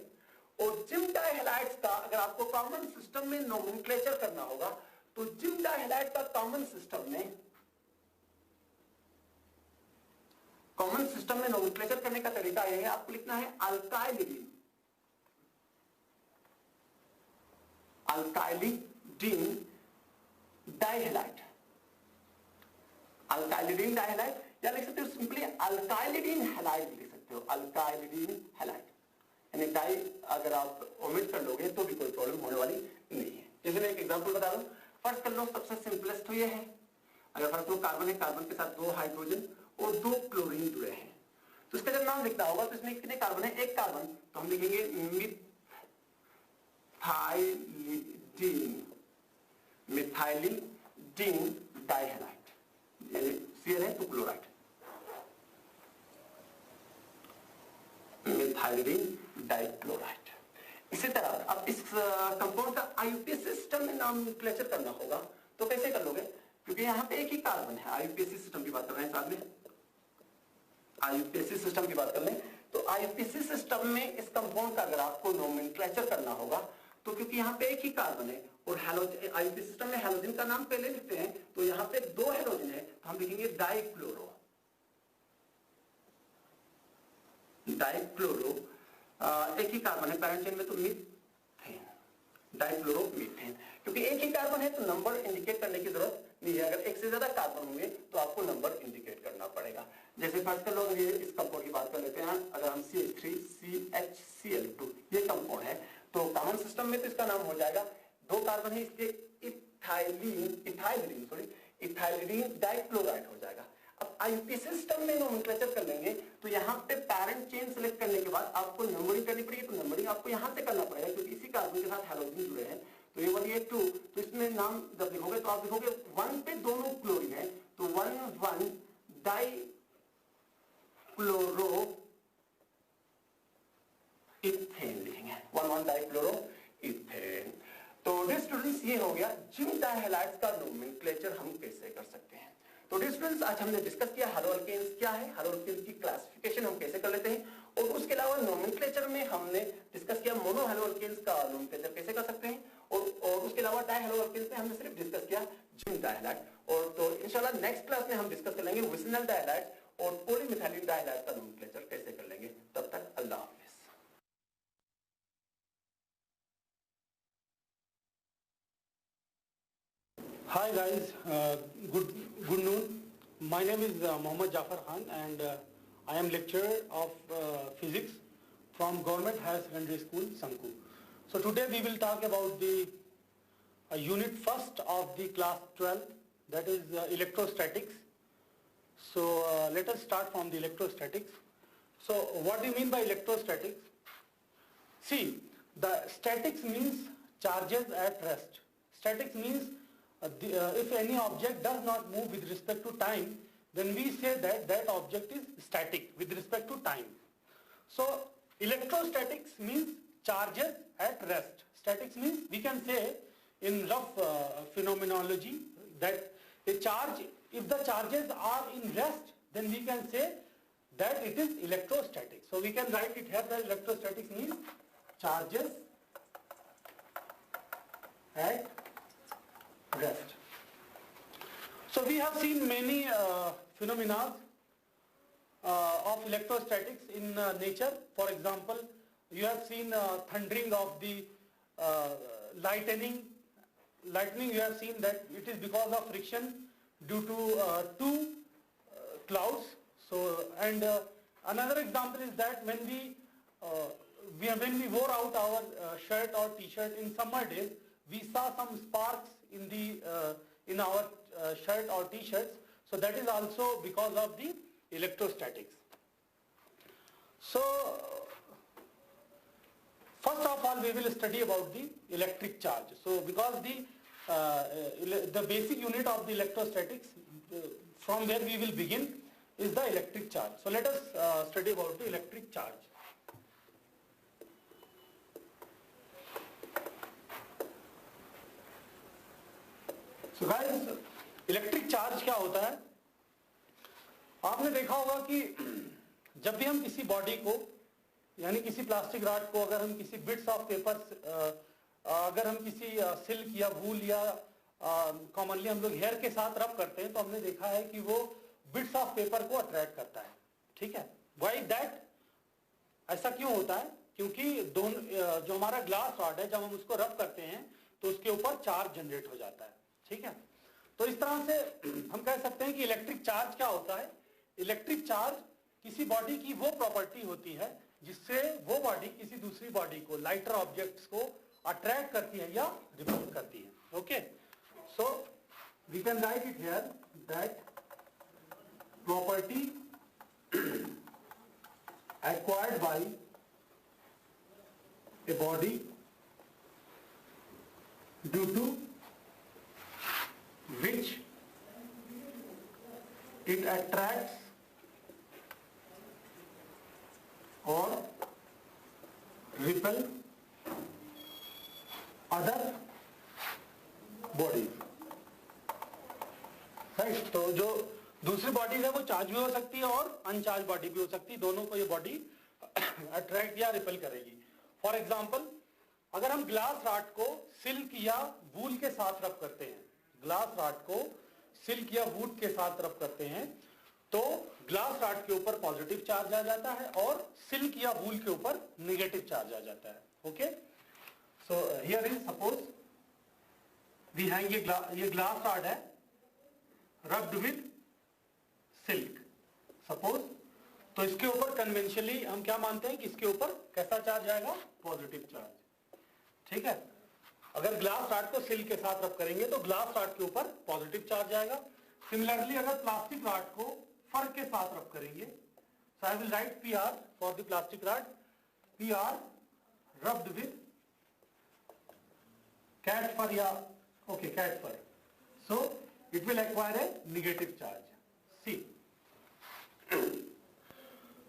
और जिम डाइहेलाइड्स का अगर आपको कॉमन सिस्टम में नोमेनक्लेचर करना होगा तो जिम डाइहेलाइड का कॉमन सिस्टम में नोमेनक्लेचर करने का तरीका यह है, आपको लिखना है अल्काइलिडीन। अल्काइलिडीन डाइहेलाइड, अल्काइलिडीन डाइहेलाइड, या लिख सकते हो सिंपली अल्काइलिडीन हैलाइड लिख सकते हो, अल्काइलिडीन हैलाइड। यानी डाई अगर आप ओमिट कर लोगे तो भी कोई प्रॉब्लम होने वाली नहीं है। जैसे मैं एक एग्जांपल बता दूं, फर्स्ट कर लो सबसे सिंपलेस्ट तो ये है, अगर फर्स्ट लो कार्बन है, कार्बन के साथ 2 हाइड्रोजन और 2 क्लोरीन जुड़े हैं तो इसका जब नाम लिखना होगा तो इसमें कितने कार्बन है, 1 कार्बन, तो हम लिखेंगे मिथाइलिडीन डाइहेलाइड, यानी Cl है तो क्लोराइड, मिथाइलिडीन डाइक्लोराइड। इसी तरह अब इस कंपाउंड का IUPAC सिस्टम में नोमेनक्लेचर करना होगा तो कैसे कर लोगे, क्योंकि यहाँ पे एक ही कार्बन है। IUPAC सिस्टम की बात कर रहे हैं साथ में, IUPAC सिस्टम की बात कर लें तो IUPAC सिस्टम में इस कंपाउंड का अगर आपको नोमेनक्लेचर करना होगा तो क्योंकि यहाँ पे एक ही कार्बन है और हैलोजन, IUPAC सिस्टम में हैलोजन का नाम पहले लिखते हैं तो यहाँ पे 2 हैलोजन है तो हम लिखेंगे डाइक्लोरो, डाइक्लोरो। एक ही कार्बन है पैरेंट चेन में तो मीथेन, डाइक्लोरो मीथेन। क्योंकि एक ही कार्बन है तो नंबर इंडिकेट करने की जरूरत नहीं है, अगर एक से ज्यादा कार्बन होंगे तो आपको नंबर इंडिकेट करना पड़ेगा। जैसे फर्स्ट कर लो, ये इस कंपाउंड की बात कर लेते हैं, अगर हम CH3 CHCl2 ये कंपाउंड है तो कॉमन सिस्टम में तो इसका नाम हो जाएगा, 2 कार्बन है इसलिए इथाइलिडीन डाइक्लोराइड हो जाएगा। अब IUPAC सिस्टम में नोमेनक्लेचर कर लेंगे तो यहाँ पे पैरेंट चेन सेलेक्ट करने के बाद आपको नंबरिंग करनी पड़ेगी, तो नंबरिंग आपको यहाँ से करना पड़ेगा क्योंकि इसी कार्बन के साथ हैलोजन जुड़े हैं। तो ये 1 ये 2, तो इसमें नाम जब लिखोगे तो आप लिखोगे 1 पे दोनों क्लोरीन है तो 1 डाइक्लोरो इथेन लिखेंगे, 1 डाइक्लोरो इथेन। तो डियर स्टूडेंट्स ये हो गया जिम डाइहेलाइड्स का नोमेनक्लेचर हम कैसे कर सकते हैं। तो डियर स्टूडेंट्स आज हमने डिस्कस किया हेलो अल्केन्स क्या है, हेलो अल्केन्स की क्लासिफिकेशन हम कैसे कर लेते हैं, और उसके अलावा नोमेनक्लेचर में हमने डिस्कस किया मोनो हेलो अल्केन्स का नोमेनक्लेचर कैसे कर सकते हैं, और उसके अलावा डाई हेलो अल्केन्स में हमने सिर्फ डिस्कस किया जिम डाइहेलाइड। और तो इंशाल्लाह नेक्स्ट क्लास में हम डिस्कस कर लेंगे विसिनल डाइहेलाइड और पॉलीमिथाइलिन डाइहाइड का नोमेनक्लेचर कैसे कर लेंगे। तब तक अल्लाह हाफिज। Hi guys, good noon. My name is Mohammad Jafar Khan and I am lecturer of physics from Government Higher Secondary School, Sanku. So today we will talk about the unit first of the class 12, that is electrostatics. So let us start from the electrostatics. So what do you mean by electrostatics? See, the statics means charges at rest. Statics means if any object does not move with respect to time, then we say that that object is static with respect to time. So electrostatics means charges at rest. Statics means, we can say in rough phenomenology, that a charge, if the charges are in rest, then we can say that it is electrostatic. So we can write it here that electrostatics means charges at rest. So we have seen many phenomena of electrostatics in nature. For example, you have seen thundering of the lightning. Lightning, you have seen that it is because of friction due to two clouds. So, and another example is that when we wore out our shirt or t-shirt in summer days, we saw some sparks in the in our shirt or t-shirts. So that is also because of the electrostatics. So first of all, we will study about the electric charge. So because the basic unit of the electrostatics, from where we will begin, is the electric charge. So let us study about the electric charge. So guys, electric charge क्या होता है? आपने देखा होगा कि जब भी हम किसी बॉडी को, यानी किसी प्लास्टिक रॉड को, अगर हम किसी बिट्स ऑफ पेपर, अगर हम किसी सिल्क या वूल या कॉमनली हम लोग हेयर के साथ रब करते हैं, तो हमने देखा है कि वो बिट्स ऑफ पेपर को अट्रैक्ट करता है. ठीक है, व्हाई दैट? ऐसा क्यों होता है? क्योंकि दोनों जो हमारा ग्लास रॉड है, जब हम उसको रब करते हैं तो उसके ऊपर चार्ज जनरेट हो जाता है. ठीक है, तो इस तरह से हम कह सकते हैं कि इलेक्ट्रिक चार्ज क्या होता है. इलेक्ट्रिक चार्ज किसी बॉडी की वो प्रॉपर्टी होती है जिससे वो बॉडी किसी दूसरी बॉडी को, लाइटर ऑब्जेक्ट्स को अट्रैक्ट करती है या रिपल करती है. Okay, so we can write it here that property acquired by a body due to which it attracts or repel other bodies. Right, तो जो दूसरी बॉडीज है वो चार्ज भी हो सकती है और अनचार्ज बॉडी भी हो सकती है. दोनों को ये बॉडी अट्रैक्ट या रिपेल करेगी. फॉर एग्जांपल, अगर हम ग्लास रॉड को सिल्क या वूल के साथ रब करते हैं, ग्लास रॉड को सिल्क या वूल के साथ रब करते हैं, तो ग्लास रॉड के ऊपर पॉजिटिव चार्ज आ जाता है और सिल्क या वूल के ऊपर नेगेटिव चार्ज आ जाता है. Okay, so here is suppose we have ये ग्लास रॉड है रब्ड विद सिल्क सपोज. तो इसके ऊपर कन्वेंशनली हम क्या मानते हैं कि इसके ऊपर कैसा चार्ज आएगा? Positive charge. ठीक है, अगर ग्लास रॉड को सिल्क के साथ रब करेंगे तो ग्लास रॉड के ऊपर पॉजिटिव चार्ज आएगा. सिमिलरली अगर प्लास्टिक रॉड को फर के साथ रब करेंगे, so I will write P R for the plastic rod. P R rubbed with cat fur या okay cat fur, so it will acquire a negative charge. See,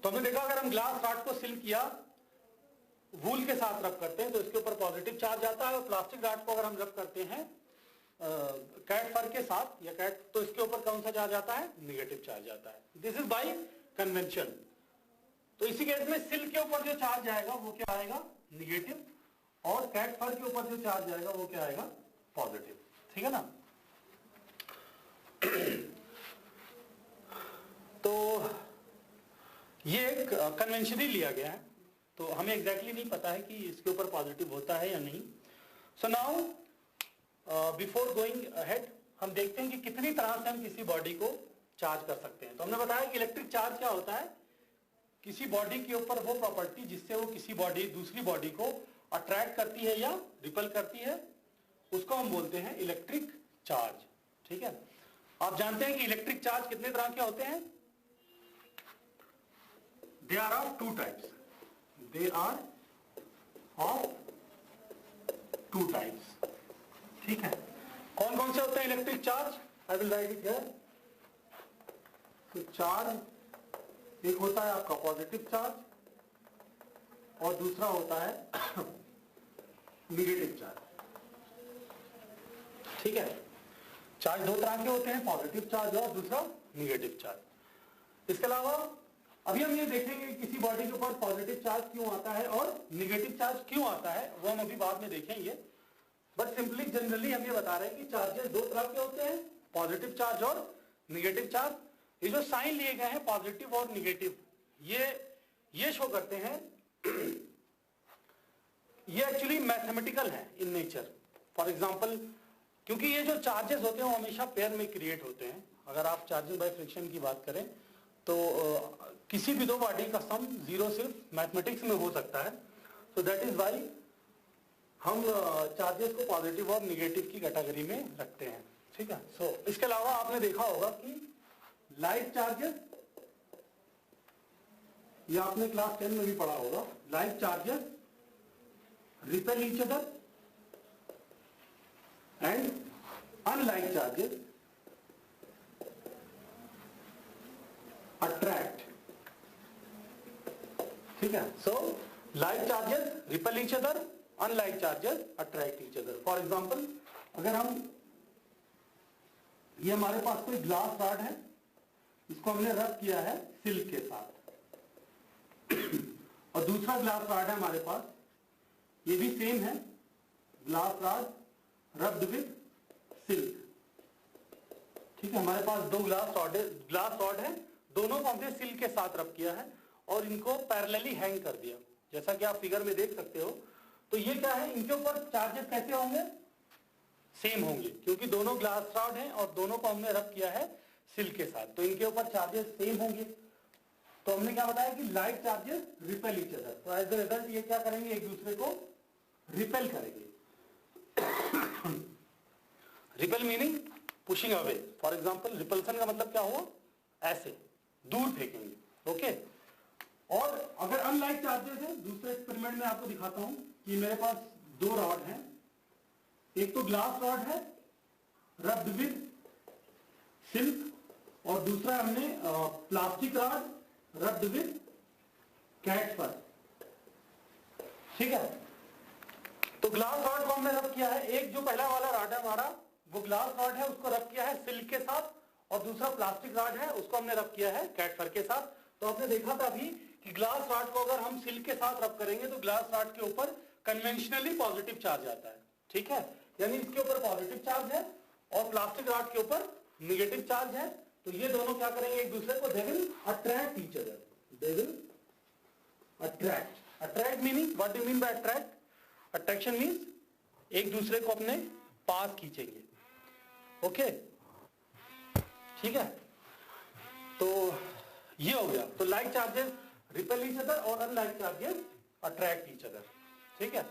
तो हमने देखा अगर हम ग्लास रॉड को सिल्क या वूल के साथ रब करते हैं तो इसके ऊपर पॉजिटिव चार्ज आता है, और प्लास्टिक रॉड को अगर हम रब करते हैं कैट फर के साथ या कैट, तो इसके ऊपर कौन सा चार्ज आता है? नेगेटिव चार्ज आता है. This is by convention. तो इसी केस में सिल्क के ऊपर जो चार्ज आएगा वो क्या आएगा? नेगेटिव, और कैट फर के ऊपर जो चार्ज आएगा वो क्या आएगा? पॉजिटिव. ठीक है ना? तो कन्वेंशनली लिया गया है, तो हमें एग्जैक्टली नहीं पता है कि इसके ऊपर पॉजिटिव होता है या नहीं। So now before going ahead हम देखते हैं कि कितनी तरह से हम किसी बॉडी को चार्ज कर सकते हैं। तो हमने बताया कि इलेक्ट्रिक चार्ज क्या होता है, किसी बॉडी के ऊपर वो प्रॉपर्टी जिससे वो किसी बॉडी दूसरी बॉडी को अट्रैक्ट करती है या रिपल करती है, उसको हम बोलते हैं इलेक्ट्रिक चार्ज। ठीक है, आप जानते हैं कि इलेक्ट्रिक चार्ज कितने तरह के होते हैं? They are of two types, they are of two types. ठीक है, कौन कौन से होते हैं electric charge? I will write it here. तो चार्ज एक होता है आपका पॉजिटिव चार्ज और दूसरा होता है नेगेटिव चार्ज। ठीक है, चार्ज दो तरह के होते हैं, पॉजिटिव चार्ज और दूसरा नेगेटिव चार्ज। इसके अलावा अभी हम ये देखेंगे कि किसी बॉडी के ऊपर पॉजिटिव चार्ज क्यों आता है और नेगेटिव चार्ज क्यों आता है, वो हम अभी बाद में देखेंगे। बट सिंपली जनरली हम ये बता रहे हैं कि चार्जेस दो तरह के होते हैं, पॉजिटिव चार्ज और नेगेटिव चार्ज। ये जो साइन लिए गए हैं पॉजिटिव और नेगेटिव, ये शो करते हैं, ये एक्चुअली मैथमेटिकल है इन नेचर। फॉर एग्जांपल, क्योंकि ये जो चार्जेस होते हैं वो हमेशा पेयर में क्रिएट होते हैं। अगर आप चार्जिंग बाय फ्रिक्शन की बात करें तो किसी भी दो बॉडी का सम जीरो सिर्फ मैथमेटिक्स में हो सकता है। सो दैट इज वाई हम चार्जेस को पॉजिटिव और निगेटिव की कैटेगरी में रखते हैं। ठीक है, सो इसके अलावा आपने देखा होगा कि लाइट चार्जेस, ये आपने क्लास 10 में भी पढ़ा होगा, light charges repel each other and unlike charges attract. ठीक है, so light charges repel each other, unlike charges attract each other. For example, अगर हम, ये हमारे पास कोई ग्लास रॉड है, इसको हमने रब किया है सिल्क के साथ, और दूसरा ग्लास रॉड है हमारे पास, ये भी सेम है, glass rod rubbed with silk. ठीक है, हमारे पास दो ग्लास रॉड है, दोनों को हमने सिल्क के साथ रब किया है और इनको पैरेलली हैंग कर दिया, जैसा कि आप फिगर में देख सकते हो। तो ये क्या है, इनके ऊपर चार्जेस कैसे होंगे? सेम होंगे, क्योंकि दोनों ग्लास रॉड हैं और दोनों को हमने रब किया है सिल्क के साथ, तो इनके ऊपर चार्जेस सेम होंगे। तो हमने क्या बताया कि light charges repel each other, तो एज द रिजल्ट ये क्या करेंगे, एक दूसरे को रिपेल करेंगे। Repel meaning pushing away. For example, repulsion का मतलब क्या हुआ, ऐसे दूर फेंकेंगे। ओके, और अगर अनलाइक चार्जेस है, दूसरे एक्सपेरिमेंट में आपको दिखाता हूं कि मेरे पास दो रॉड हैं, एक तो ग्लास रॉड है रब्ड विद सिल्क और दूसरा हमने plastic rod rubbed with cat fur. ठीक है, तो ग्लास रॉड को हमने रब किया है, एक जो पहला वाला रॉड है हमारा वो ग्लास रॉड है, उसको रब किया है सिल्क के साथ, और दूसरा प्लास्टिक रॉड है, उसको हमने रब किया है कैट फर के साथ। तो आपने देखा था अभी कि ग्लास रॉड को अगर हम सिल्क के साथ रब करेंगे तो ग्लास रॉड के ऊपर कन्वेंशनली पॉजिटिव चार्ज आता है। ठीक है, यानी इसके ऊपर पॉजिटिव चार्ज है और प्लास्टिक रॉड के ऊपर नेगेटिव चार्ज है। तो ये दोनों क्या करेंगे, एक दूसरे को, they will attract each other, they will attract. Attract meaning, what do mean by attract? Attraction means एक दूसरे को अपने पास खींचेंगे। ओके, ठीक है, तो ये हो गया। तो like charges repel each other और unlike charges attract each other. ठीक है,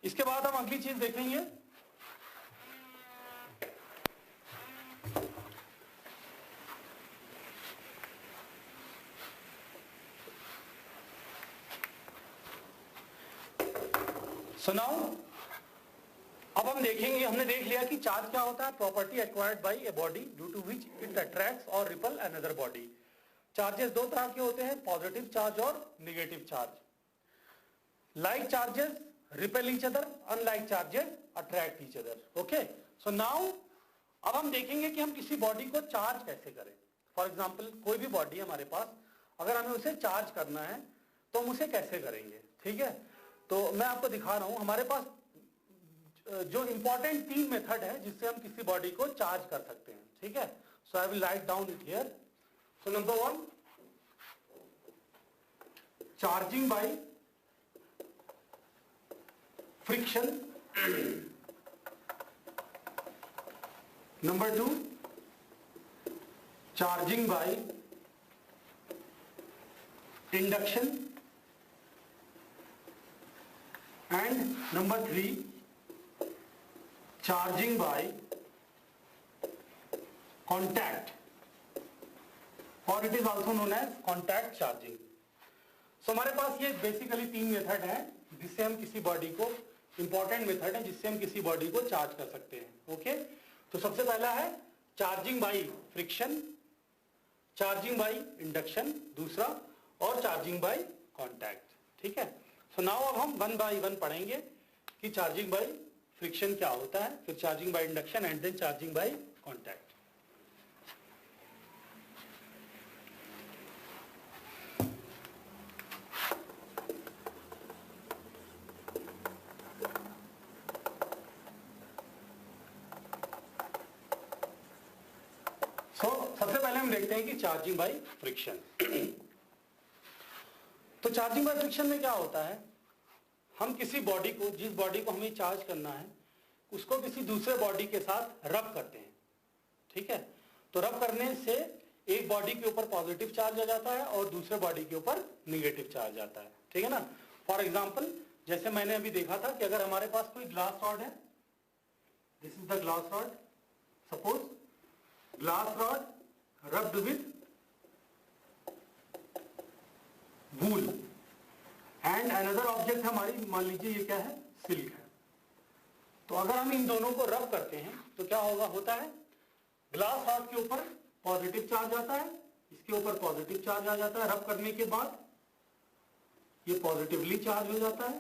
इसके बाद हम अगली चीज देखेंगे, सुनाओ। अब हम देखेंगे, हमने देख लिया कि चार्ज क्या होता है, property acquired by a body due to which it attracts और रिपल अनदर बॉडी। चार्जेस दो तरह के होते हैं, पॉजिटिव चार्ज और negative charge. Like charges repel each other, unlike charges attract each other. Okay, so now अब हम देखेंगे कि हम किसी बॉडी को चार्ज कैसे करें। फॉर एग्जांपल, कोई भी बॉडी है हमारे पास, अगर हमें उसे चार्ज करना है तो हम उसे कैसे करेंगे। ठीक है, तो मैं आपको दिखा रहा हूं, हमारे पास जो इंपॉर्टेंट तीन मेथड है जिससे हम किसी बॉडी को चार्ज कर सकते हैं। ठीक है, so I will write down it here. So number one, charging by friction, number 2 charging by induction, and number 3 charging by contact, or it is also known as contact charging. So हमारे पास ये basically 3 method है जिससे हम किसी body को, important method है जिससे हम किसी बॉडी को चार्ज कर सकते हैं. ओके, तो सबसे पहला है charging by friction, charging by induction दूसरा, और चार्जिंग बाय कांटेक्ट. ठीक है, सो नाउ अब हम 1 बाय 1 पढ़ेंगे कि चार्जिंग बाय फ्रिक्शन क्या होता है, फिर charging by induction, and then charging by contact. सबसे पहले हम देखते हैं कि चार्जिंग बाय फ्रिक्शन. तो चार्जिंग बाय फ्रिक्शन में क्या होता है, हम किसी बॉडी को, जिस बॉडी को हमें चार्ज करना है उसको किसी दूसरे बॉडी के साथ रब करते हैं. ठीक है, तो रब करने से एक बॉडी के ऊपर पॉजिटिव चार्ज आ जाता है और दूसरे बॉडी के ऊपर निगेटिव चार्ज आता है. ठीक है ना. फॉर एग्जाम्पल जैसे मैंने अभी देखा था कि अगर हमारे पास कोई ग्लास रॉड है, this is the glass rod, suppose glass rod rubbed with wool and another object हमारी, मान लीजिए ये क्या है, सिल्क है. तो अगर हम इन दोनों को रब करते हैं तो क्या होता है, ग्लास रॉड के ऊपर पॉजिटिव चार्ज आता है, इसके ऊपर पॉजिटिव चार्ज आ जाता है. रब करने के बाद ये पॉजिटिवली चार्ज हो जाता है,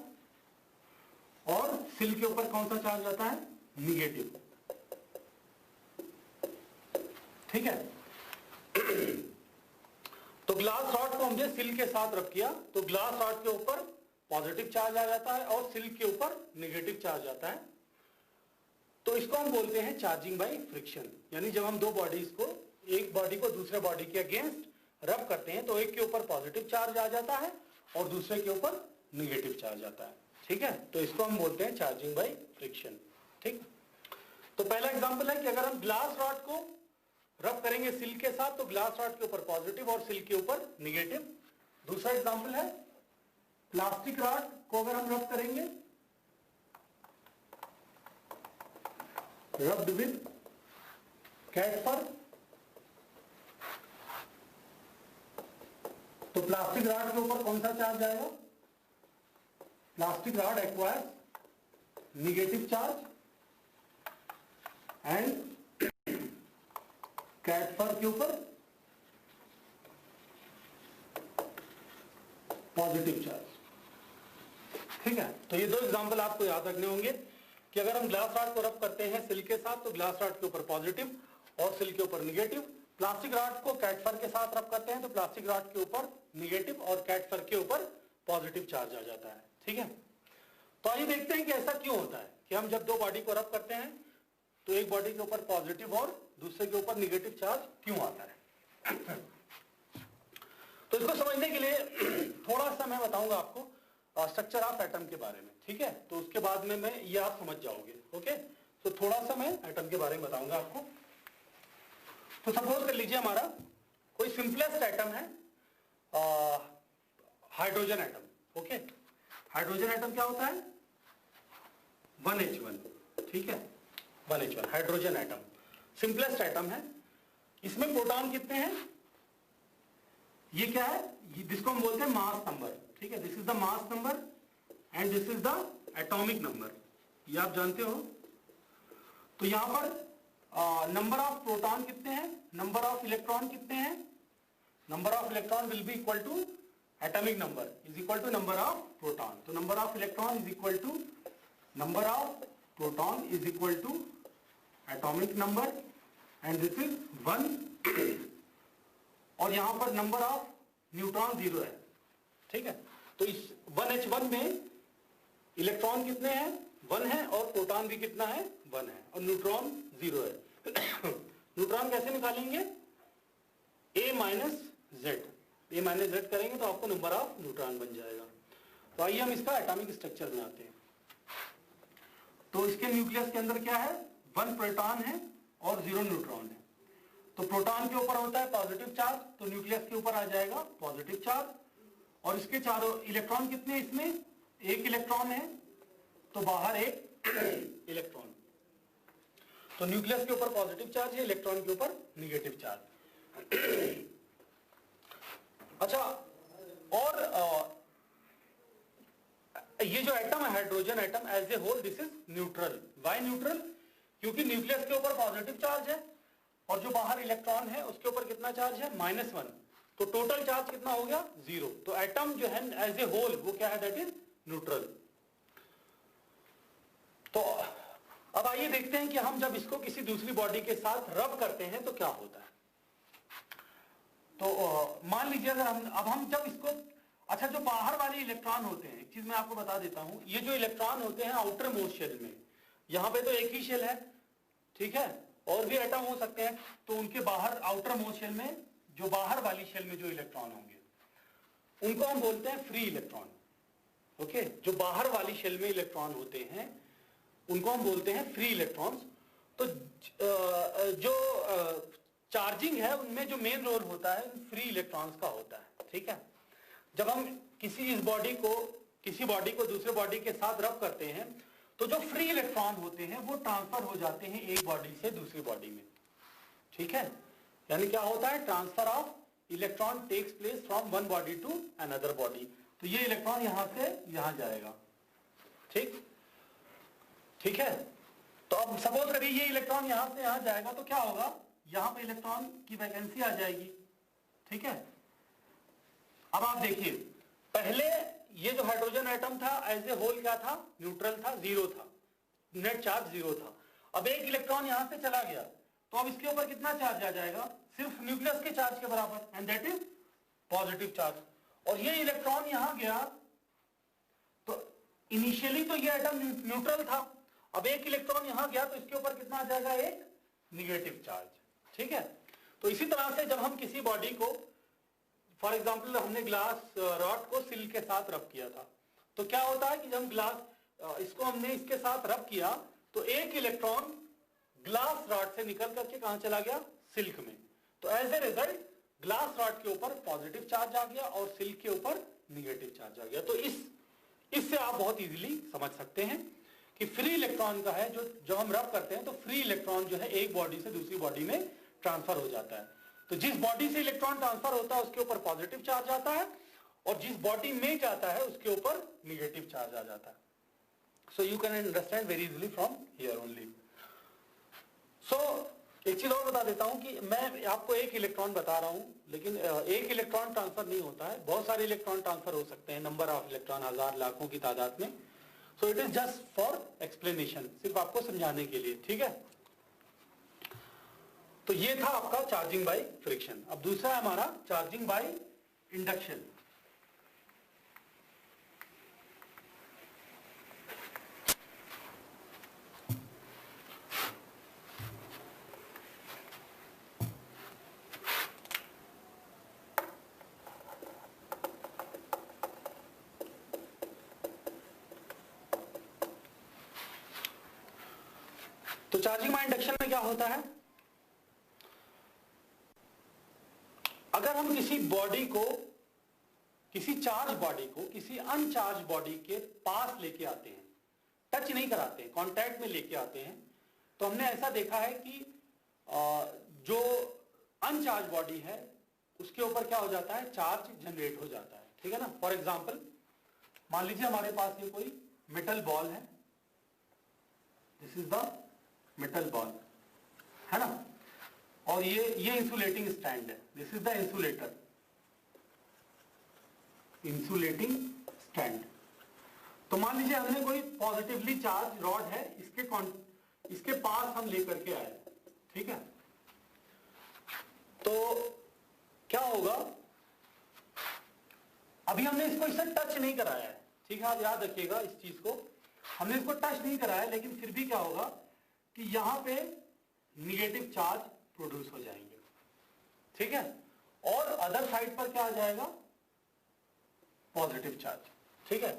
और सिल्क के ऊपर कौन सा चार्ज आता है, निगेटिव. ठीक है, तो ग्लास रॉड को हमने सिल्क के साथ रब किया तो ग्लास रॉड के ऊपर पॉजिटिव चार्ज आ जाता है और सिल्क के ऊपर निगेटिव चार्ज आता है. तो इसको हम बोलते हैं चार्जिंग बाय फ्रिक्शन. यानी जब हम दो बॉडीज को, एक बॉडी को दूसरे बॉडी के अगेंस्ट रब करते हैं तो एक के ऊपर पॉजिटिव चार्ज आ जाता है और दूसरे के ऊपर निगेटिव चार्ज आता है. ठीक है, तो इसको हम बोलते हैं चार्जिंग बाय फ्रिक्शन. ठीक, तो पहला एग्जांपल है कि अगर हम ग्लास रॉड को रब करेंगे सिल्क के साथ तो ग्लास रॉड के ऊपर पॉजिटिव और सिल्क के ऊपर निगेटिव. दूसरा एग्जांपल है प्लास्टिक रॉड को अगर हम रब करेंगे, रब्ड विद कैट फर, तो प्लास्टिक रॉड के ऊपर कौन सा चार्ज आएगा, plastic rod acquires negative charge and cat fur के ऊपर पॉजिटिव चार्ज. ठीक है, तो ये दो एग्जांपल आपको याद रखने होंगे कि अगर हम ग्लास रॉड को रब करते हैं सिल्क के साथ तो ग्लास रॉड के ऊपर पॉजिटिव और सिल्क के ऊपर निगेटिव. प्लास्टिक रॉड को कैट फर के साथ रब करते हैं तो प्लास्टिक रॉड के ऊपर निगेटिव और कैट फर के ऊपर पॉजिटिव चार्ज आ जाता है. ठीक है, तो आइए देखते हैं कि ऐसा क्यों होता है कि हम जब दो बॉडी को रब करते हैं तो एक बॉडी के ऊपर पॉजिटिव और दूसरे के ऊपर निगेटिव चार्ज क्यों आता है. तो इसको समझने के लिए थोड़ा सा मैं बताऊंगा आपको स्ट्रक्चर ऑफ एटम के बारे में. ठीक है, तो उसके बाद में मैं ये आप समझ जाओगे. ओके, तो थोड़ा सा मैं एटम के बारे में बताऊंगा आपको. तो सपोज कर लीजिए हमारा कोई सिंपलेस्ट एटम है hydrogen atom. Okay, hydrogen atom क्या होता है, 1H1. ठीक है, 1H1 hydrogen atom simplest atom है. इसमें प्रोटॉन कितने हैं, ये क्या है, जिसको हम बोलते हैं मास नंबर. ठीक है, this is the mass number and this is the atomic number, ये आप जानते हो. तो यहां पर नंबर ऑफ प्रोटॉन कितने हैं, नंबर ऑफ इलेक्ट्रॉन कितने हैं, number of electron will be equal to atomic number is equal to number of proton. तो number of electron is equal to number of proton is equal to atomic number and this is 1. और यहां पर number of neutron 0 है. ठीक है, तो इस 1H1 में इलेक्ट्रॉन कितने हैं, 1 है, और प्रोटॉन भी कितना है, 1 है, और न्यूट्रॉन 0 है. न्यूट्रॉन कैसे निकालेंगे, A - Z. A minus Z करेंगे तो आपको नंबर ऑफ न्यूट्रॉन बन जाएगा। तो आइए हम इसका एटॉमिक स्ट्रक्चर बनाते हैं। तो इसके न्यूक्लियस के अंदर क्या है, 1 प्रोटॉन है और 0 न्यूट्रॉन है। तो प्रोटॉन के ऊपर होता है पॉजिटिव चार्ज, तो न्यूक्लियस के ऊपर आ जाएगा पॉजिटिव चार्ज, और इसके चारों इलेक्ट्रॉन कितने, इसमें 1 इलेक्ट्रॉन है, तो बाहर 1 इलेक्ट्रॉन। तो न्यूक्लियस के ऊपर पॉजिटिव चार्ज है, इलेक्ट्रॉन के ऊपर निगेटिव चार्ज। अच्छा, और ये जो एटम है hydrogen atom as a whole this is neutral. Why neutral? क्योंकि न्यूक्लियस के ऊपर पॉजिटिव चार्ज है और जो बाहर इलेक्ट्रॉन है उसके ऊपर कितना चार्ज है, -1, तो टोटल चार्ज कितना हो गया, 0। तो एटम जो है एज ए होल वो क्या है, दैट इज न्यूट्रल। तो अब आइए देखते हैं कि हम जब इसको किसी दूसरी बॉडी के साथ रब करते हैं तो क्या होता है। तो मान लीजिए अगर हम जब इसको, अच्छा जो बाहर वाले इलेक्ट्रॉन होते हैं, एक चीज मैं आपको बता देता हूं, ये जो इलेक्ट्रॉन होते हैं आउटर मोस्ट शेल में, यहां पे तो एक ही शेल है, ठीक है, और भी एटम हो सकते हैं, तो उनके बाहर आउटर मोस्ट शेल में, जो बाहर वाली शेल में जो इलेक्ट्रॉन होंगे उनको हम बोलते हैं फ्री इलेक्ट्रॉन। ओके, जो बाहर वाली शेल में इलेक्ट्रॉन होते हैं उनको हम बोलते हैं फ्री इलेक्ट्रॉन्स। तो जो चार्जिंग है उनमें जो मेन रोल होता है फ्री इलेक्ट्रॉन्स का होता है, ठीक है। जब हम किसी बॉडी को दूसरे बॉडी के साथ रब करते हैं तो जो फ्री इलेक्ट्रॉन होते हैं वो ट्रांसफर हो जाते हैं एक बॉडी से दूसरी बॉडी में, ठीक है। यानी क्या होता है, transfer of electron takes place from one body to another body. तो ये इलेक्ट्रॉन यहां से यहां जाएगा, ठीक है। तो अब सपोज करिए ये इलेक्ट्रॉन यहां से यहां जाएगा तो क्या होगा, यहां पे इलेक्ट्रॉन की वैकेंसी आ जाएगी, ठीक है। अब आप देखिए, पहले ये जो हाइड्रोजन एटम था एज ए होल क्या था, न्यूट्रल था, 0 था, नेट चार्ज 0 था। अब एक इलेक्ट्रॉन यहां से चला गया तो अब इसके ऊपर कितना चार्ज आ जाएगा, सिर्फ न्यूक्लियस के चार्ज के बराबर, and that is positive charge. और ये इलेक्ट्रॉन यहां गया तो इनिशियली तो ये एटम न्यूट्रल था, अब एक इलेक्ट्रॉन यहां गया तो इसके ऊपर कितना आ जाएगा, एक निगेटिव चार्ज, ठीक है। तो इसी तरह से जब हम किसी बॉडी को, फॉर एग्जाम्पल हमने ग्लास रॉड को सिल के साथ रब किया था, तो क्या होता है कि जब ग्लास इसको हमने इसके साथ रब किया तो एक इलेक्ट्रॉन ग्लास रॉड से निकल करके कहां चला गया, सिल्क में। तो as a result glass rod के ऊपर पॉजिटिव चार्ज आ गया और सिल्क के ऊपर निगेटिव चार्ज आ गया। तो इससे आप बहुत इजीली समझ सकते हैं कि फ्री इलेक्ट्रॉन का है, जो हम रब करते हैं तो फ्री इलेक्ट्रॉन जो है एक बॉडी से दूसरी बॉडी में ट्रांसफर हो जाता है। तो जिस बॉडी से इलेक्ट्रॉन ट्रांसफर होता है उसके ऊपर पॉजिटिव चार्ज आता है और जिस बॉडी में जाता है उसके ऊपर निगेटिव चार्ज आ जाता है। So you can understand very easily from here only. So एक चीज और बता देता हूं कि मैं आपको एक इलेक्ट्रॉन बता रहा हूं, लेकिन एक इलेक्ट्रॉन ट्रांसफर नहीं होता है, बहुत सारे इलेक्ट्रॉन ट्रांसफर हो सकते हैं, नंबर ऑफ इलेक्ट्रॉन, हजार लाखों की तादाद में। So it is just for explanation, सिर्फ आपको समझाने के लिए, ठीक है। तो ये था आपका चार्जिंग बाय फ्रिक्शन। अब दूसरा है हमारा चार्जिंग बाय इंडक्शन। तो चार्जिंग बाय इंडक्शन में क्या होता है, अगर हम किसी बॉडी को, किसी चार्ज बॉडी को किसी अनचार्ज बॉडी के पास लेके आते हैं, टच नहीं कराते, कांटेक्ट में लेके आते हैं, तो हमने ऐसा देखा है कि जो अनचार्ज बॉडी है उसके ऊपर क्या हो जाता है, चार्ज जनरेट हो जाता है, ठीक है ना। फॉर एग्जांपल मान लीजिए हमारे पास ये कोई मेटल बॉल है, this is the metal ball, है ना, और ये इंसुलेटिंग स्टैंड है, this is the insulating stand. तो मान लीजिए हमने कोई पॉजिटिवली चार्ज रॉड है, इसके पास हम लेकर के आए, ठीक है। तो क्या होगा, अभी हमने इसको इससे टच नहीं कराया है, ठीक है, आप याद रखिएगा इस चीज को, हमने इसको टच नहीं कराया, लेकिन फिर भी क्या होगा कि यहां पे निगेटिव चार्ज प्रोड्यूस हो जाएंगे, ठीक है। और अदर साइड पर क्या आ जाएगा, पॉजिटिव चार्ज। ठीक है,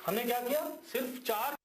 हमने क्या किया, सिर्फ चार्ज